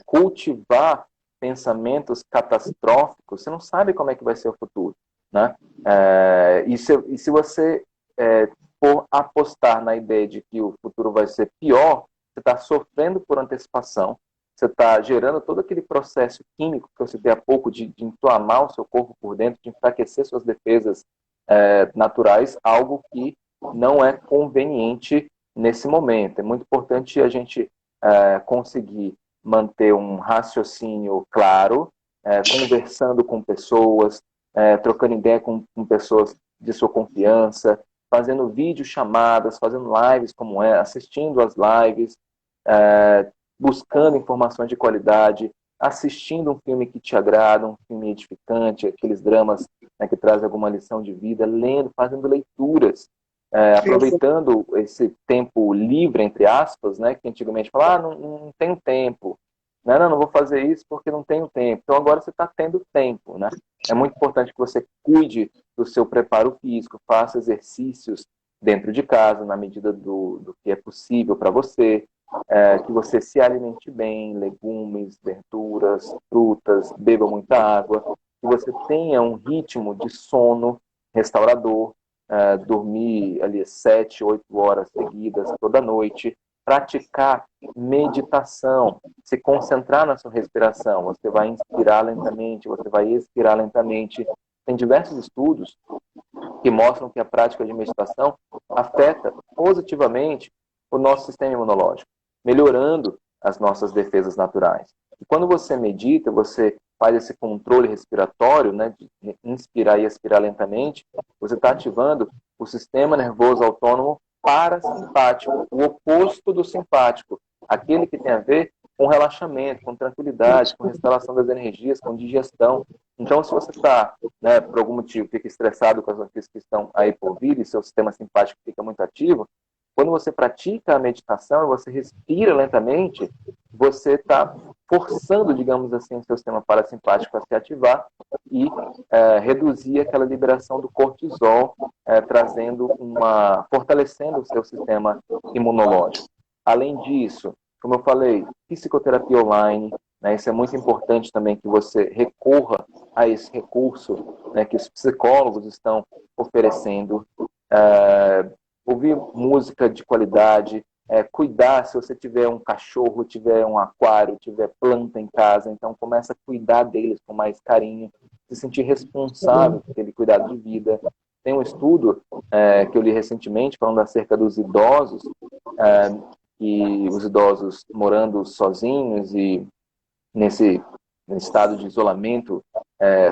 Cultivar pensamentos catastróficos, você não sabe como é que vai ser o futuro, né? E se você for apostar na ideia de que o futuro vai ser pior, você está sofrendo por antecipação, você está gerando todo aquele processo químico que eu citei há pouco de inflamar o seu corpo por dentro, de enfraquecer suas defesas naturais, algo que não é conveniente nesse momento. É muito importante a gente conseguir manter um raciocínio claro, conversando com pessoas, trocando ideia com pessoas de sua confiança, fazendo videochamadas, fazendo lives como assistindo às lives, buscando informações de qualidade, assistindo um filme que te agrada, um filme edificante, aqueles dramas, né, que trazem alguma lição de vida, lendo, fazendo leituras, aproveitando esse tempo livre, entre aspas, né, que antigamente falava, não tenho tempo, não vou fazer isso porque não tenho tempo. Então agora você está tendo tempo, né? É muito importante que você cuide do seu preparo físico, faça exercícios dentro de casa, na medida do que é possível para você, que você se alimente bem, legumes, verduras, frutas, beba muita água, que você tenha um ritmo de sono restaurador, dormir ali 7, 8 horas seguidas toda noite, praticar meditação, se concentrar na sua respiração. Você vai inspirar lentamente, você vai expirar lentamente. Tem diversos estudos que mostram que a prática de meditação afeta positivamente o nosso sistema imunológico, melhorando as nossas defesas naturais. E quando você medita, você faz esse controle respiratório, né, de inspirar e expirar lentamente, você está ativando o sistema nervoso autônomo parasimpático, o oposto do simpático, aquele que tem a ver com relaxamento, com tranquilidade, com restauração das energias, com digestão. Então, se você está, né, por algum motivo, fica estressado com as notícias que estão aí por vir e seu sistema simpático fica muito ativo, quando você pratica a meditação e você respira lentamente, você está forçando, digamos assim, o seu sistema parasimpático a se ativar e reduzir aquela liberação do cortisol, fortalecendo o seu sistema imunológico. Além disso, como eu falei, psicoterapia online, né? Isso é muito importante também, que você recorra a esse recurso, né, que os psicólogos estão oferecendo. Ouvir música de qualidade, cuidar, se você tiver um cachorro, tiver um aquário, tiver planta em casa, então começa a cuidar deles com mais carinho, se sentir responsável por aquele cuidado de vida. Tem um estudo que eu li recentemente, falando acerca dos idosos, e os idosos morando sozinhos e nesse estado de isolamento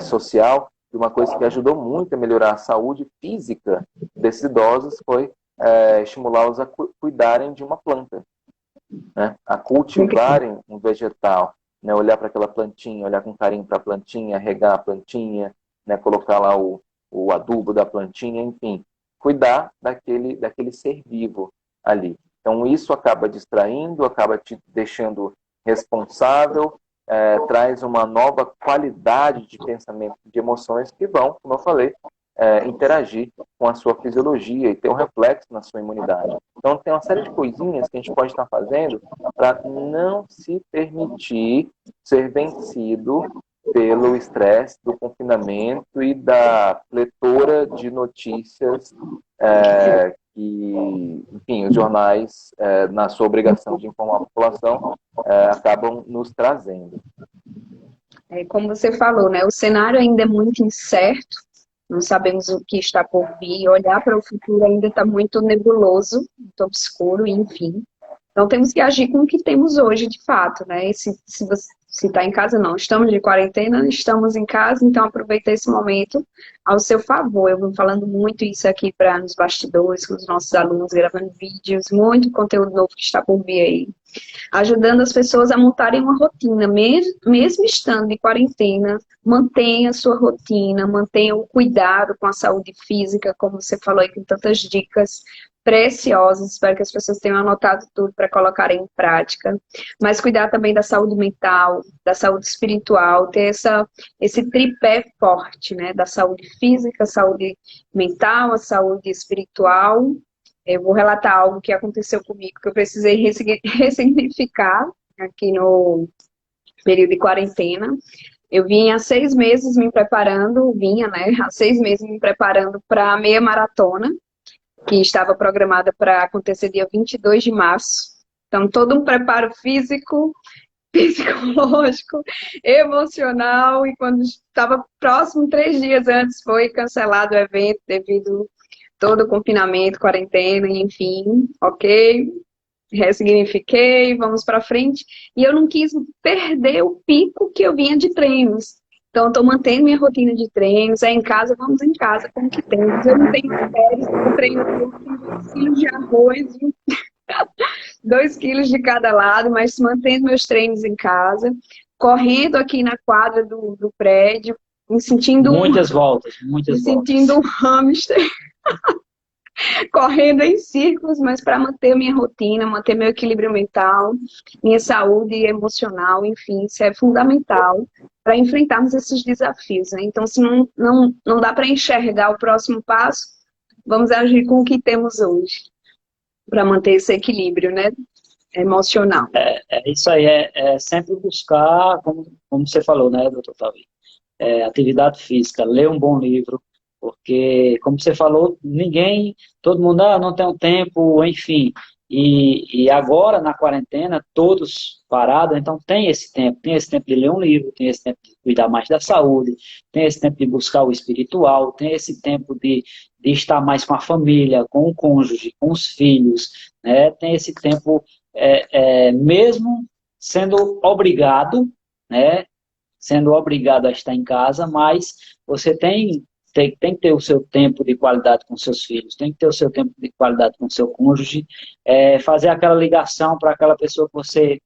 social, e uma coisa que ajudou muito a melhorar a saúde física desses idosos foi estimulá-los a cuidarem de uma planta, né? A cultivarem um vegetal, né? Olhar para aquela plantinha, olhar com carinho para a plantinha, regar a plantinha, né? Colocar lá o adubo da plantinha, enfim, cuidar daquele ser vivo ali. Então isso acaba distraindo, acaba te deixando responsável, traz uma nova qualidade de pensamento, de emoções que vão, como eu falei, interagir com a sua fisiologia e ter um reflexo na sua imunidade. Então tem uma série de coisinhas que a gente pode estar fazendo para não se permitir ser vencido pelo estresse do confinamento e da pletora de notícias que, enfim, os jornais, na sua obrigação de informar a população, acabam nos trazendo. Como você falou, né? O cenário ainda é muito incerto, não sabemos o que está por vir, olhar para o futuro ainda está muito nebuloso, muito obscuro, enfim. Então temos que agir com o que temos hoje, de fato, né? E se você está em casa, não. Estamos de quarentena, estamos em casa, então aproveita esse momento ao seu favor. Eu venho falando muito isso aqui nos bastidores, com os nossos alunos, gravando vídeos, muito conteúdo novo que está por vir aí. Ajudando as pessoas a montarem uma rotina, mesmo estando em quarentena, mantenha a sua rotina, mantenha o cuidado com a saúde física, como você falou aí, com tantas dicas preciosas, espero que as pessoas tenham anotado tudo para colocarem em prática, mas cuidar também da saúde mental, da saúde espiritual, ter esse tripé forte, né, da saúde física, saúde mental, a saúde espiritual. Eu vou relatar algo que aconteceu comigo, que eu precisei ressignificar aqui no período de quarentena. Eu vinha há 6 meses me preparando, há 6 meses me preparando para a meia maratona, que estava programada para acontecer dia 22 de março. Então, todo um preparo físico, psicológico, emocional, e quando estava próximo, 3 dias antes, foi cancelado o evento devido todo o confinamento, quarentena, enfim, ok, ressignifiquei, vamos para frente, e eu não quis perder o pico que eu vinha de treinos. Então, estou mantendo minha rotina de treinos, em casa, vamos em casa, como que temos. Eu não tenho férias, eu treino com 2 quilos de arroz, 2 quilos de cada lado, mas mantendo meus treinos em casa, correndo aqui na quadra do prédio, me sentindo muitas voltas. Sentindo um hamster, correndo em círculos, mas para manter minha rotina, manter meu equilíbrio mental, minha saúde emocional, enfim, isso é fundamental para enfrentarmos esses desafios, né? Então, se não dá para enxergar o próximo passo, vamos agir com o que temos hoje, para manter esse equilíbrio, né, emocional. É isso aí, é sempre buscar, como você falou, né, doutor Tavi? Atividade física, ler um bom livro, porque, como você falou, todo mundo, não tem um tempo, enfim, e agora, na quarentena, todos parados, então tem esse tempo de ler um livro, tem esse tempo de cuidar mais da saúde, tem esse tempo de buscar o espiritual, tem esse tempo de estar mais com a família, com o cônjuge, com os filhos, né? Tem esse tempo, mesmo sendo obrigado, né? Sendo obrigado a estar em casa, mas você tem que ter o seu tempo de qualidade com seus filhos, tem que ter o seu tempo de qualidade com seu cônjuge, fazer aquela ligação para aquela pessoa que você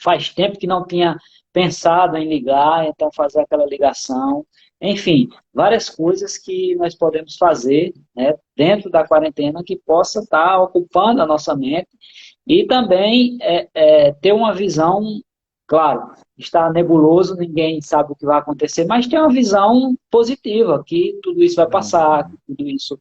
faz tempo que não tinha pensado em ligar, então fazer aquela ligação. Enfim, várias coisas que nós podemos fazer, né, dentro da quarentena que possa estar ocupando a nossa mente e também ter uma visão. Claro, está nebuloso, ninguém sabe o que vai acontecer, mas tem uma visão positiva, que tudo isso vai passar, que tudo isso,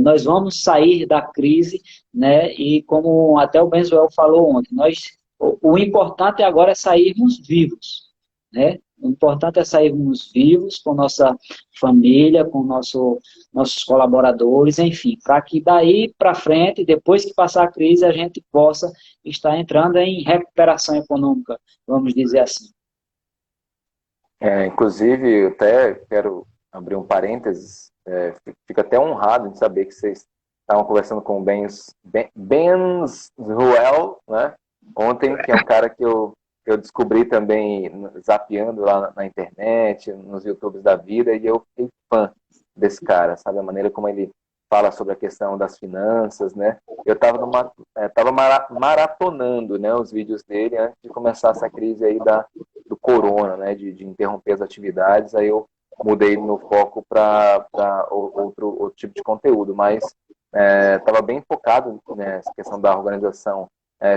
nós vamos sair da crise, né? E como até o Benzoel falou ontem, nós O importante agora é sairmos vivos, né? O importante é sairmos vivos com nossa família, com nossos colaboradores, enfim, para que daí para frente, depois que passar a crise, a gente possa estar entrando em recuperação econômica, vamos dizer assim. Inclusive, eu até quero abrir um parênteses, fico até honrado de saber que vocês estavam conversando com o Benz Ruel, né? Ontem, que é um cara que eu descobri também zapeando lá na internet, nos YouTubes da vida, e eu fiquei fã desse cara, sabe? A maneira como ele fala sobre a questão das finanças, né? Eu estava maratonando, né, os vídeos dele antes de começar essa crise aí do corona, né, de interromper as atividades, aí eu mudei meu foco para outro tipo de conteúdo, mas estava bem focado nessa questão da organização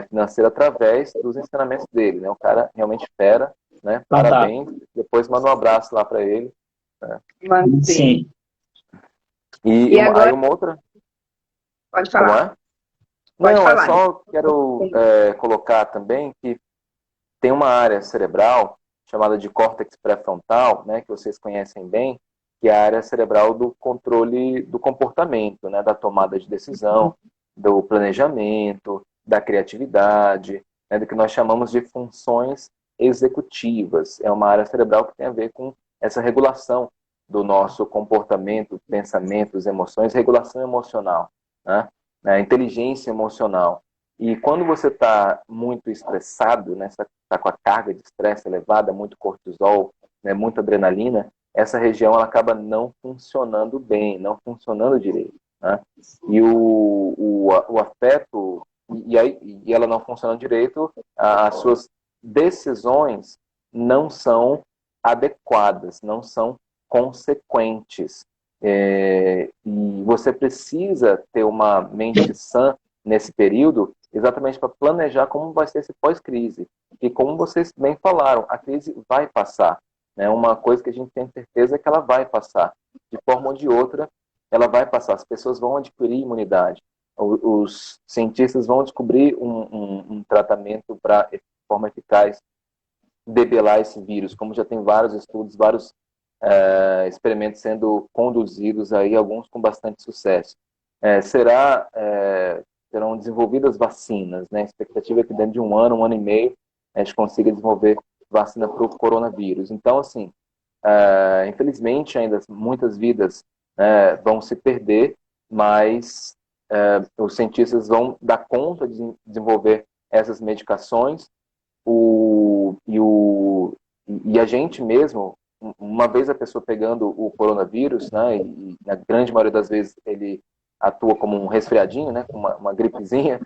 financeira através dos ensinamentos dele, né, o cara realmente fera, né, parabéns, depois manda um abraço lá para ele. Né. Sim. E agora... aí uma outra... Pode Como falar. é? Pode Não, falar. só quero colocar também que tem uma área cerebral chamada de córtex pré-frontal, né, que vocês conhecem bem, que é a área cerebral do controle do comportamento, né, da tomada de decisão, do planejamento, da criatividade, né, do que nós chamamos de funções executivas. É uma área cerebral que tem a ver com essa regulação do nosso comportamento, pensamentos, emoções, regulação emocional, né, inteligência emocional. E quando você está muito estressado, né, está com a carga de estresse elevada, muito cortisol, né, muita adrenalina, essa região ela acaba não funcionando bem, não funcionando direito. Né? E o afeto, e ela não funcionando direito, as suas decisões não são adequadas, não são consequentes. E você precisa ter uma mente sã nesse período, exatamente para planejar como vai ser esse pós-crise. E como vocês bem falaram, a crise vai passar. Né? Uma coisa que a gente tem certeza é que ela vai passar. De forma ou de outra, ela vai passar. As pessoas vão adquirir imunidade. Os cientistas vão descobrir um tratamento para, de forma eficaz, debelar esse vírus, como já tem vários estudos, vários experimentos sendo conduzidos aí, alguns com bastante sucesso. Serão desenvolvidas vacinas, né? A expectativa é que dentro de um ano e meio, a gente consiga desenvolver vacina para o coronavírus. Então, assim, infelizmente, ainda muitas vidas vão se perder, mas os cientistas vão dar conta de desenvolver essas medicações, e a gente mesmo, uma vez a pessoa pegando o coronavírus, né, e na grande maioria das vezes ele atua como um resfriadinho, né, como uma gripezinha,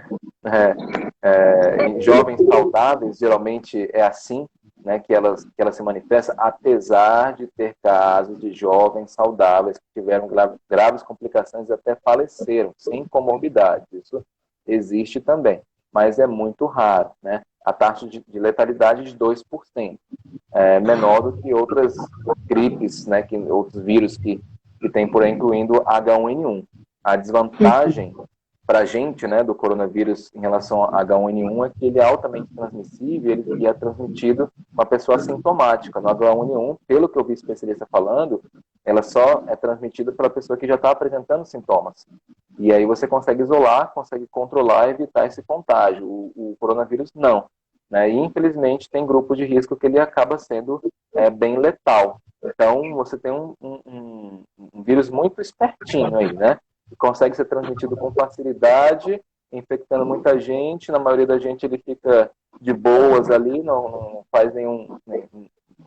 em jovens saudáveis, geralmente é assim, né, que ela se manifesta, apesar de ter casos de jovens saudáveis que tiveram graves complicações e até faleceram, sem comorbidades. Isso existe também, mas é muito raro, né? A taxa de letalidade é de 2%, menor do que outras gripes, né, outros vírus que tem por aí, incluindo H1N1. A desvantagem para a gente, né, do coronavírus em relação a H1N1 é que ele é altamente transmissível e é transmitido uma pessoa assintomática. No H1N1, pelo que eu vi especialista falando, ela só é transmitida pela pessoa que já está apresentando sintomas. E aí você consegue isolar, consegue controlar e evitar esse contágio. O coronavírus não. Né? E infelizmente tem grupo de risco que ele acaba sendo bem letal. Então você tem um vírus muito espertinho aí, né? Que consegue ser transmitido com facilidade, infectando muita gente. Na maioria da gente ele fica de boas ali, não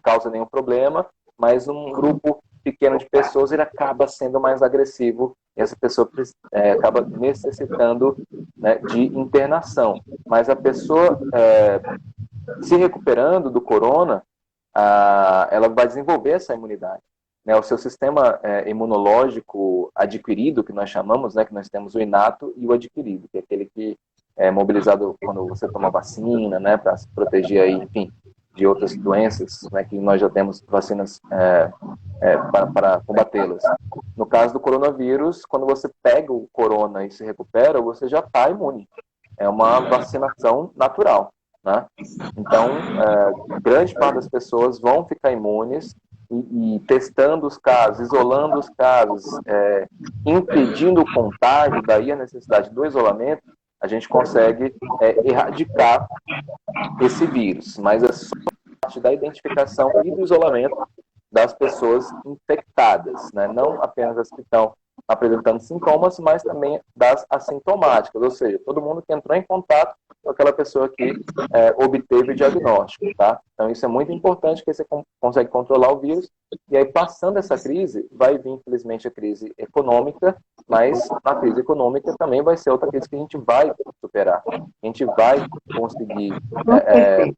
causa nenhum problema, mas um grupo pequeno de pessoas ele acaba sendo mais agressivo e essa pessoa acaba necessitando, né, de internação. Mas a pessoa se recuperando do corona, ela vai desenvolver essa imunidade. Né? O seu sistema imunológico adquirido, que nós chamamos, né, que nós temos o inato e o adquirido, que é aquele que é mobilizado quando você toma vacina, né, para se proteger aí, enfim, de outras doenças, né, que nós já temos vacinas para combatê-las. No caso do coronavírus, quando você pega o corona e se recupera, você já está imune. É uma vacinação natural. né? Então, grande parte das pessoas vão ficar imunes e testando os casos, isolando os casos, impedindo o contágio, daí a necessidade do isolamento, a gente consegue erradicar esse vírus. Mas é só a parte da identificação e do isolamento das pessoas infectadas, né? Não apenas as que estão apresentando sintomas, mas também das assintomáticas, ou seja, todo mundo que entrou em contato com aquela pessoa que obteve o diagnóstico, tá? Então isso é muito importante, que você consegue controlar o vírus, e aí passando essa crise, vai vir infelizmente a crise econômica, mas a crise econômica também vai ser outra crise que a gente vai superar, a gente vai conseguir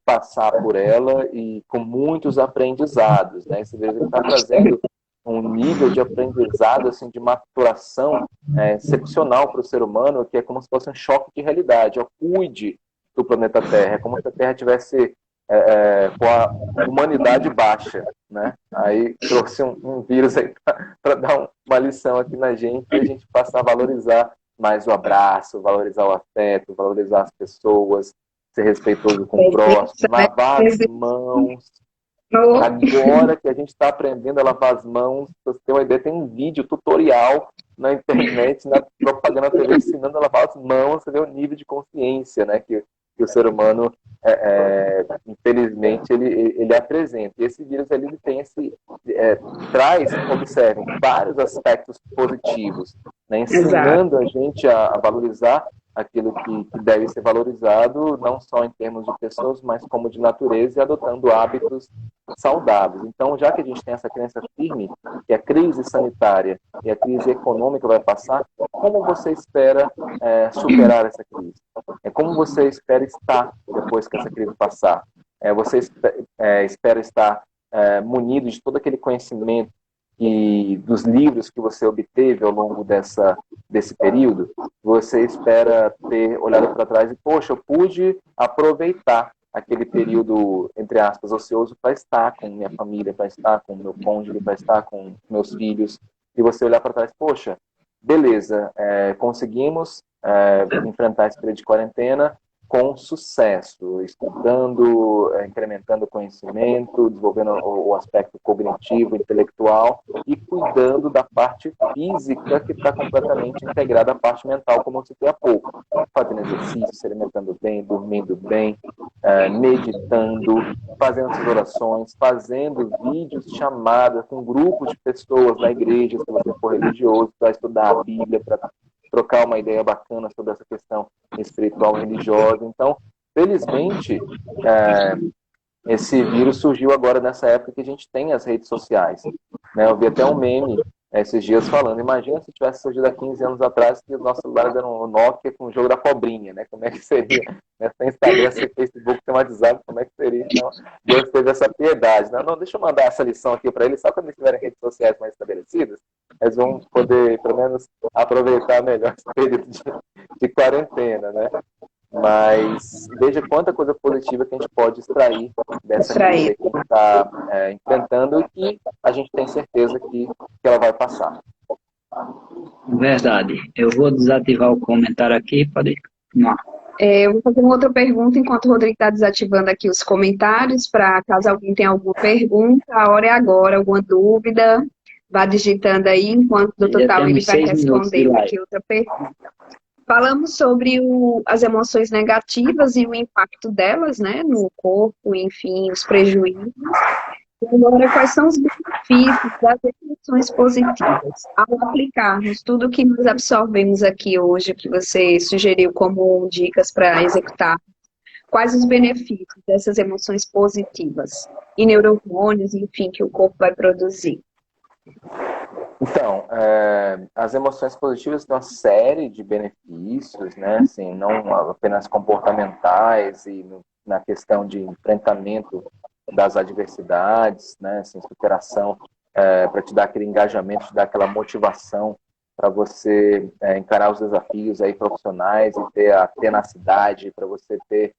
passar por ela e com muitos aprendizados, né? Esse vírus está trazendo um nível de aprendizado, assim, de maturação excepcional para o ser humano, que é como se fosse um choque de realidade. Cuide do planeta Terra, é como se a Terra tivesse com a humanidade baixa, né? Aí trouxe um vírus aí para dar uma lição aqui na gente, e a gente passar a valorizar mais o abraço, valorizar o afeto, valorizar as pessoas, ser respeitoso com o próximo, lavar as mãos. Agora que a gente está aprendendo a lavar as mãos, pra você ter uma ideia, tem um vídeo tutorial na internet, na propaganda TV, ensinando a lavar as mãos. Você vê o nível de consciência, né, que o ser humano, infelizmente, ele apresenta. E esse vírus ele tem traz, observem, vários aspectos positivos, né, ensinando a gente a valorizar aquilo que deve ser valorizado, não só em termos de pessoas, mas como de natureza, e adotando hábitos saudáveis. Então, já que a gente tem essa crença firme que a crise sanitária e a crise econômica vai passar, como você espera superar essa crise? Como você espera estar depois que essa crise passar? Você espera estar munido de todo aquele conhecimento e dos livros que você obteve ao longo desse período? Você espera ter olhado para trás e, poxa, eu pude aproveitar aquele período, entre aspas, ocioso para estar com minha família, para estar com meu cônjuge, para estar com meus filhos, e você olhar para trás, poxa, beleza, conseguimos enfrentar esse período de quarentena com sucesso, estudando, incrementando o conhecimento, desenvolvendo o aspecto cognitivo, intelectual e cuidando da parte física, que está completamente integrada à parte mental, como eu citei há pouco. Fazendo exercício, se alimentando bem, dormindo bem, meditando, fazendo essas orações, fazendo vídeos, chamadas com grupos de pessoas na igreja, se você for religioso, para estudar a Bíblia, para trocar uma ideia bacana sobre essa questão espiritual e religiosa. Então, felizmente, esse vírus surgiu agora nessa época que a gente tem as redes sociais, né? Eu vi até um meme esses dias falando, imagina se tivesse surgido há 15 anos atrás, que os nossos celulares eram um Nokia com o jogo da cobrinha, né? Como é que seria? Sem Instagram, sem Facebook, sem WhatsApp, como é que seria? Então, Deus teve essa piedade. Não, deixa eu mandar essa lição aqui para eles, só quando eles tiverem redes sociais mais estabelecidas, eles vão poder, pelo menos, aproveitar melhor esse período de quarentena, né? Mas veja quanta coisa positiva que a gente pode extrair dessa crise que a gente está enfrentando, e que a gente tem certeza que ela vai passar. Verdade. Eu vou desativar o comentário aqui, pode continuar. Eu vou fazer uma outra pergunta enquanto o Rodrigo está desativando aqui os comentários, para caso alguém tenha alguma pergunta, a hora é agora, alguma dúvida, vá digitando aí, enquanto o Dr. Tal ele vai respondendo aqui outra pergunta. Falamos sobre as emoções negativas e o impacto delas, né, no corpo, enfim, os prejuízos. Agora, quais são os benefícios das emoções positivas? Ao aplicarmos tudo que nós absorvemos aqui hoje, que você sugeriu como dicas para executar, quais os benefícios dessas emoções positivas? E neurohormônios, enfim, que o corpo vai produzir? Então, as emoções positivas têm uma série de benefícios, né? Assim, não apenas comportamentais e na questão de enfrentamento das adversidades, né? Assim, superação, para te dar aquele engajamento, te dar aquela motivação para você encarar os desafios aí profissionais e ter a tenacidade, para você ter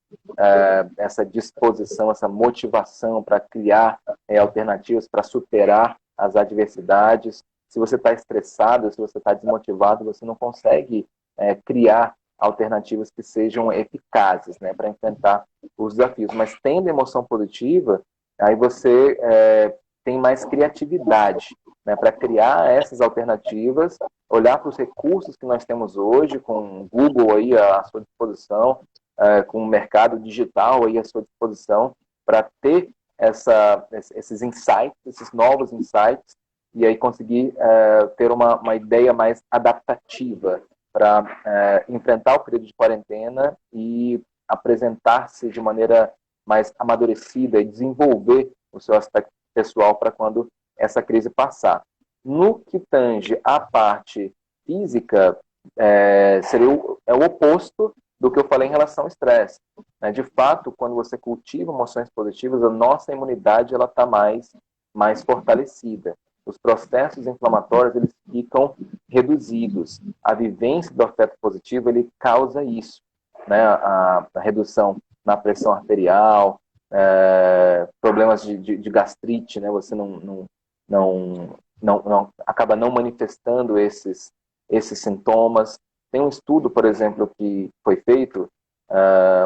essa disposição, essa motivação para criar alternativas para superar as adversidades. Se você está estressado, se você está desmotivado, você não consegue criar alternativas que sejam eficazes, né, para enfrentar os desafios. Mas tendo emoção positiva, aí você tem mais criatividade, né, para criar essas alternativas, olhar para os recursos que nós temos hoje, com o Google aí à sua disposição, com o mercado digital aí à sua disposição, para ter esses insights, esses novos insights, e aí conseguir ter uma ideia mais adaptativa para enfrentar o período de quarentena e apresentar-se de maneira mais amadurecida e desenvolver o seu aspecto pessoal para quando essa crise passar. No que tange à parte física, seria o oposto do que eu falei em relação ao estresse. De fato, quando você cultiva emoções positivas, a nossa imunidade está mais fortalecida. Os processos inflamatórios eles ficam reduzidos. A vivência do afeto positivo ele causa isso, né? A redução na pressão arterial, problemas de gastrite, né? Você acaba não manifestando esses sintomas. Tem um estudo, por exemplo, que foi feito,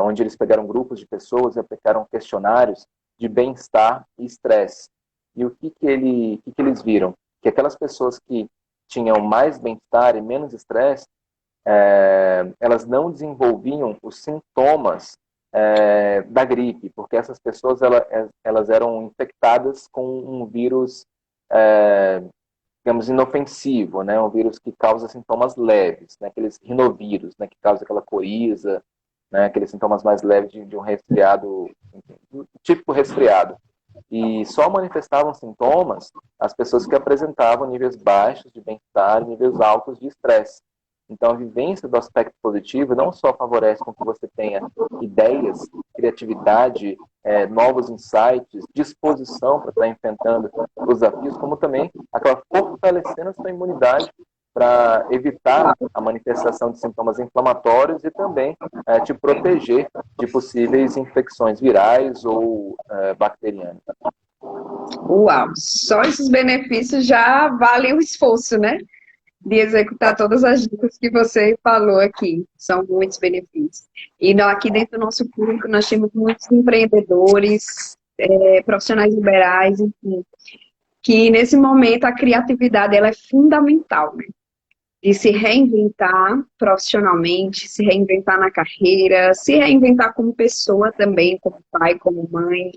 onde eles pegaram grupos de pessoas e aplicaram questionários de bem-estar e estresse. E o que eles viram? Que aquelas pessoas que tinham mais bem-estar e menos estresse, elas não desenvolviam os sintomas da gripe, porque essas pessoas elas eram infectadas com um vírus, digamos, inofensivo, né? Um vírus que causa sintomas leves, né? Aqueles rinovírus, né? Que causa aquela coriza, né? Aqueles sintomas mais leves de um resfriado, típico resfriado. E só manifestavam sintomas as pessoas que apresentavam níveis baixos de bem-estar e níveis altos de estresse. Então, a vivência do aspecto positivo não só favorece com que você tenha ideias, criatividade, novos insights, disposição para estar enfrentando os desafios, como também acaba fortalecendo a sua imunidade para evitar a manifestação de sintomas inflamatórios e também te proteger de possíveis infecções virais ou bacterianas. Uau, só esses benefícios já valem o esforço, né? De executar todas as dicas que você falou aqui. São muitos benefícios. E aqui dentro do nosso público nós temos muitos empreendedores, profissionais liberais, enfim, que nesse momento a criatividade ela é fundamental, né? De se reinventar profissionalmente, se reinventar na carreira, se reinventar como pessoa também, como pai, como mãe.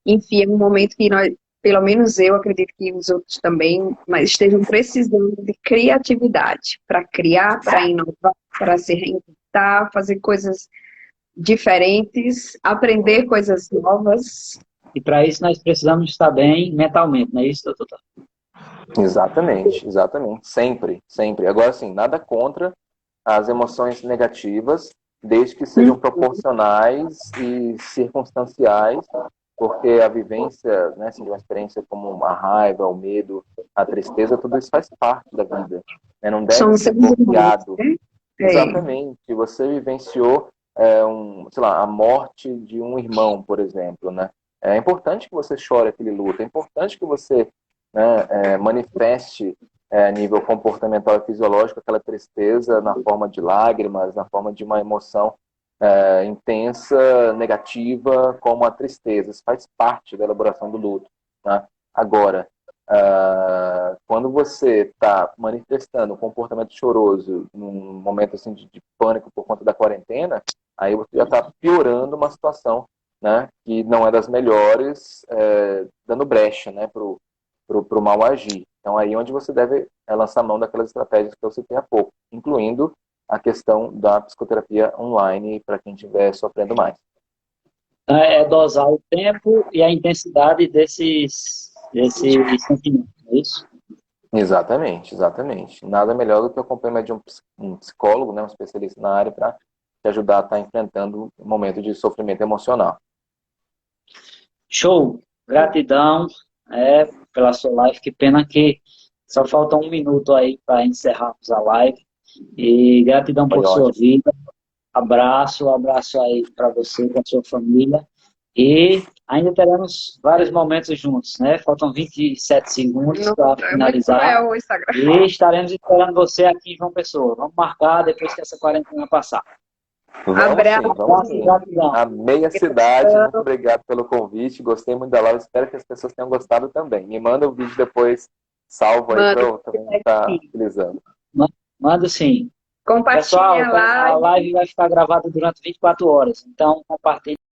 Enfim, é um momento que nós, pelo menos eu acredito que os outros também, mas estejam precisando de criatividade para criar, para inovar, para se reinventar, fazer coisas diferentes, aprender coisas novas. E para isso nós precisamos estar bem mentalmente, não é isso, doutor? Exatamente. Sempre, sempre. Agora, sim, nada contra as emoções negativas, desde que sejam proporcionais e circunstanciais, porque a vivência, né, assim, de uma experiência como a raiva, o medo, a tristeza, tudo isso faz parte da vida. Né? Não deve ser bloqueado. Exatamente. Você vivenciou a morte de um irmão, por exemplo. Né? É importante que você chore aquele luto, é importante que você manifeste a nível comportamental e fisiológico aquela tristeza na forma de lágrimas, na forma de uma emoção intensa, negativa, como a tristeza. Isso faz parte da elaboração do luto. Né? Agora, quando você está manifestando um comportamento choroso num momento assim, de pânico por conta da quarentena, aí você já está piorando uma situação, né, que não é das melhores, dando brecha, né, para o mal agir. Então, aí onde você deve lançar mão daquelas estratégias que eu citei há pouco, incluindo a questão da psicoterapia online para quem estiver sofrendo mais. Dosar o tempo e a intensidade desses sentimentos, é isso? Exatamente. Nada melhor do que o acompanhamento de um psicólogo, né, um especialista na área, para te ajudar a estar enfrentando um momento de sofrimento emocional. Show! Gratidão pela sua live. Que pena que só falta 1 minuto aí para encerrarmos a live. E gratidão por sua vida. Abraço aí para você, para sua família. E ainda teremos vários momentos juntos, né? Faltam 27 segundos para finalizar. E estaremos esperando você aqui em João Pessoa. Vamos marcar depois que essa quarentena passar. Abraço. Vamos sim. Gratidão. Amei a cidade, muito obrigado pelo convite, gostei muito da live, espero que as pessoas tenham gostado também. Me manda o vídeo depois, salvo aí para eu também estar utilizando. Mando sim. Compartilha Pessoal, lá. a live vai ficar gravada durante 24 horas, então compartilhe.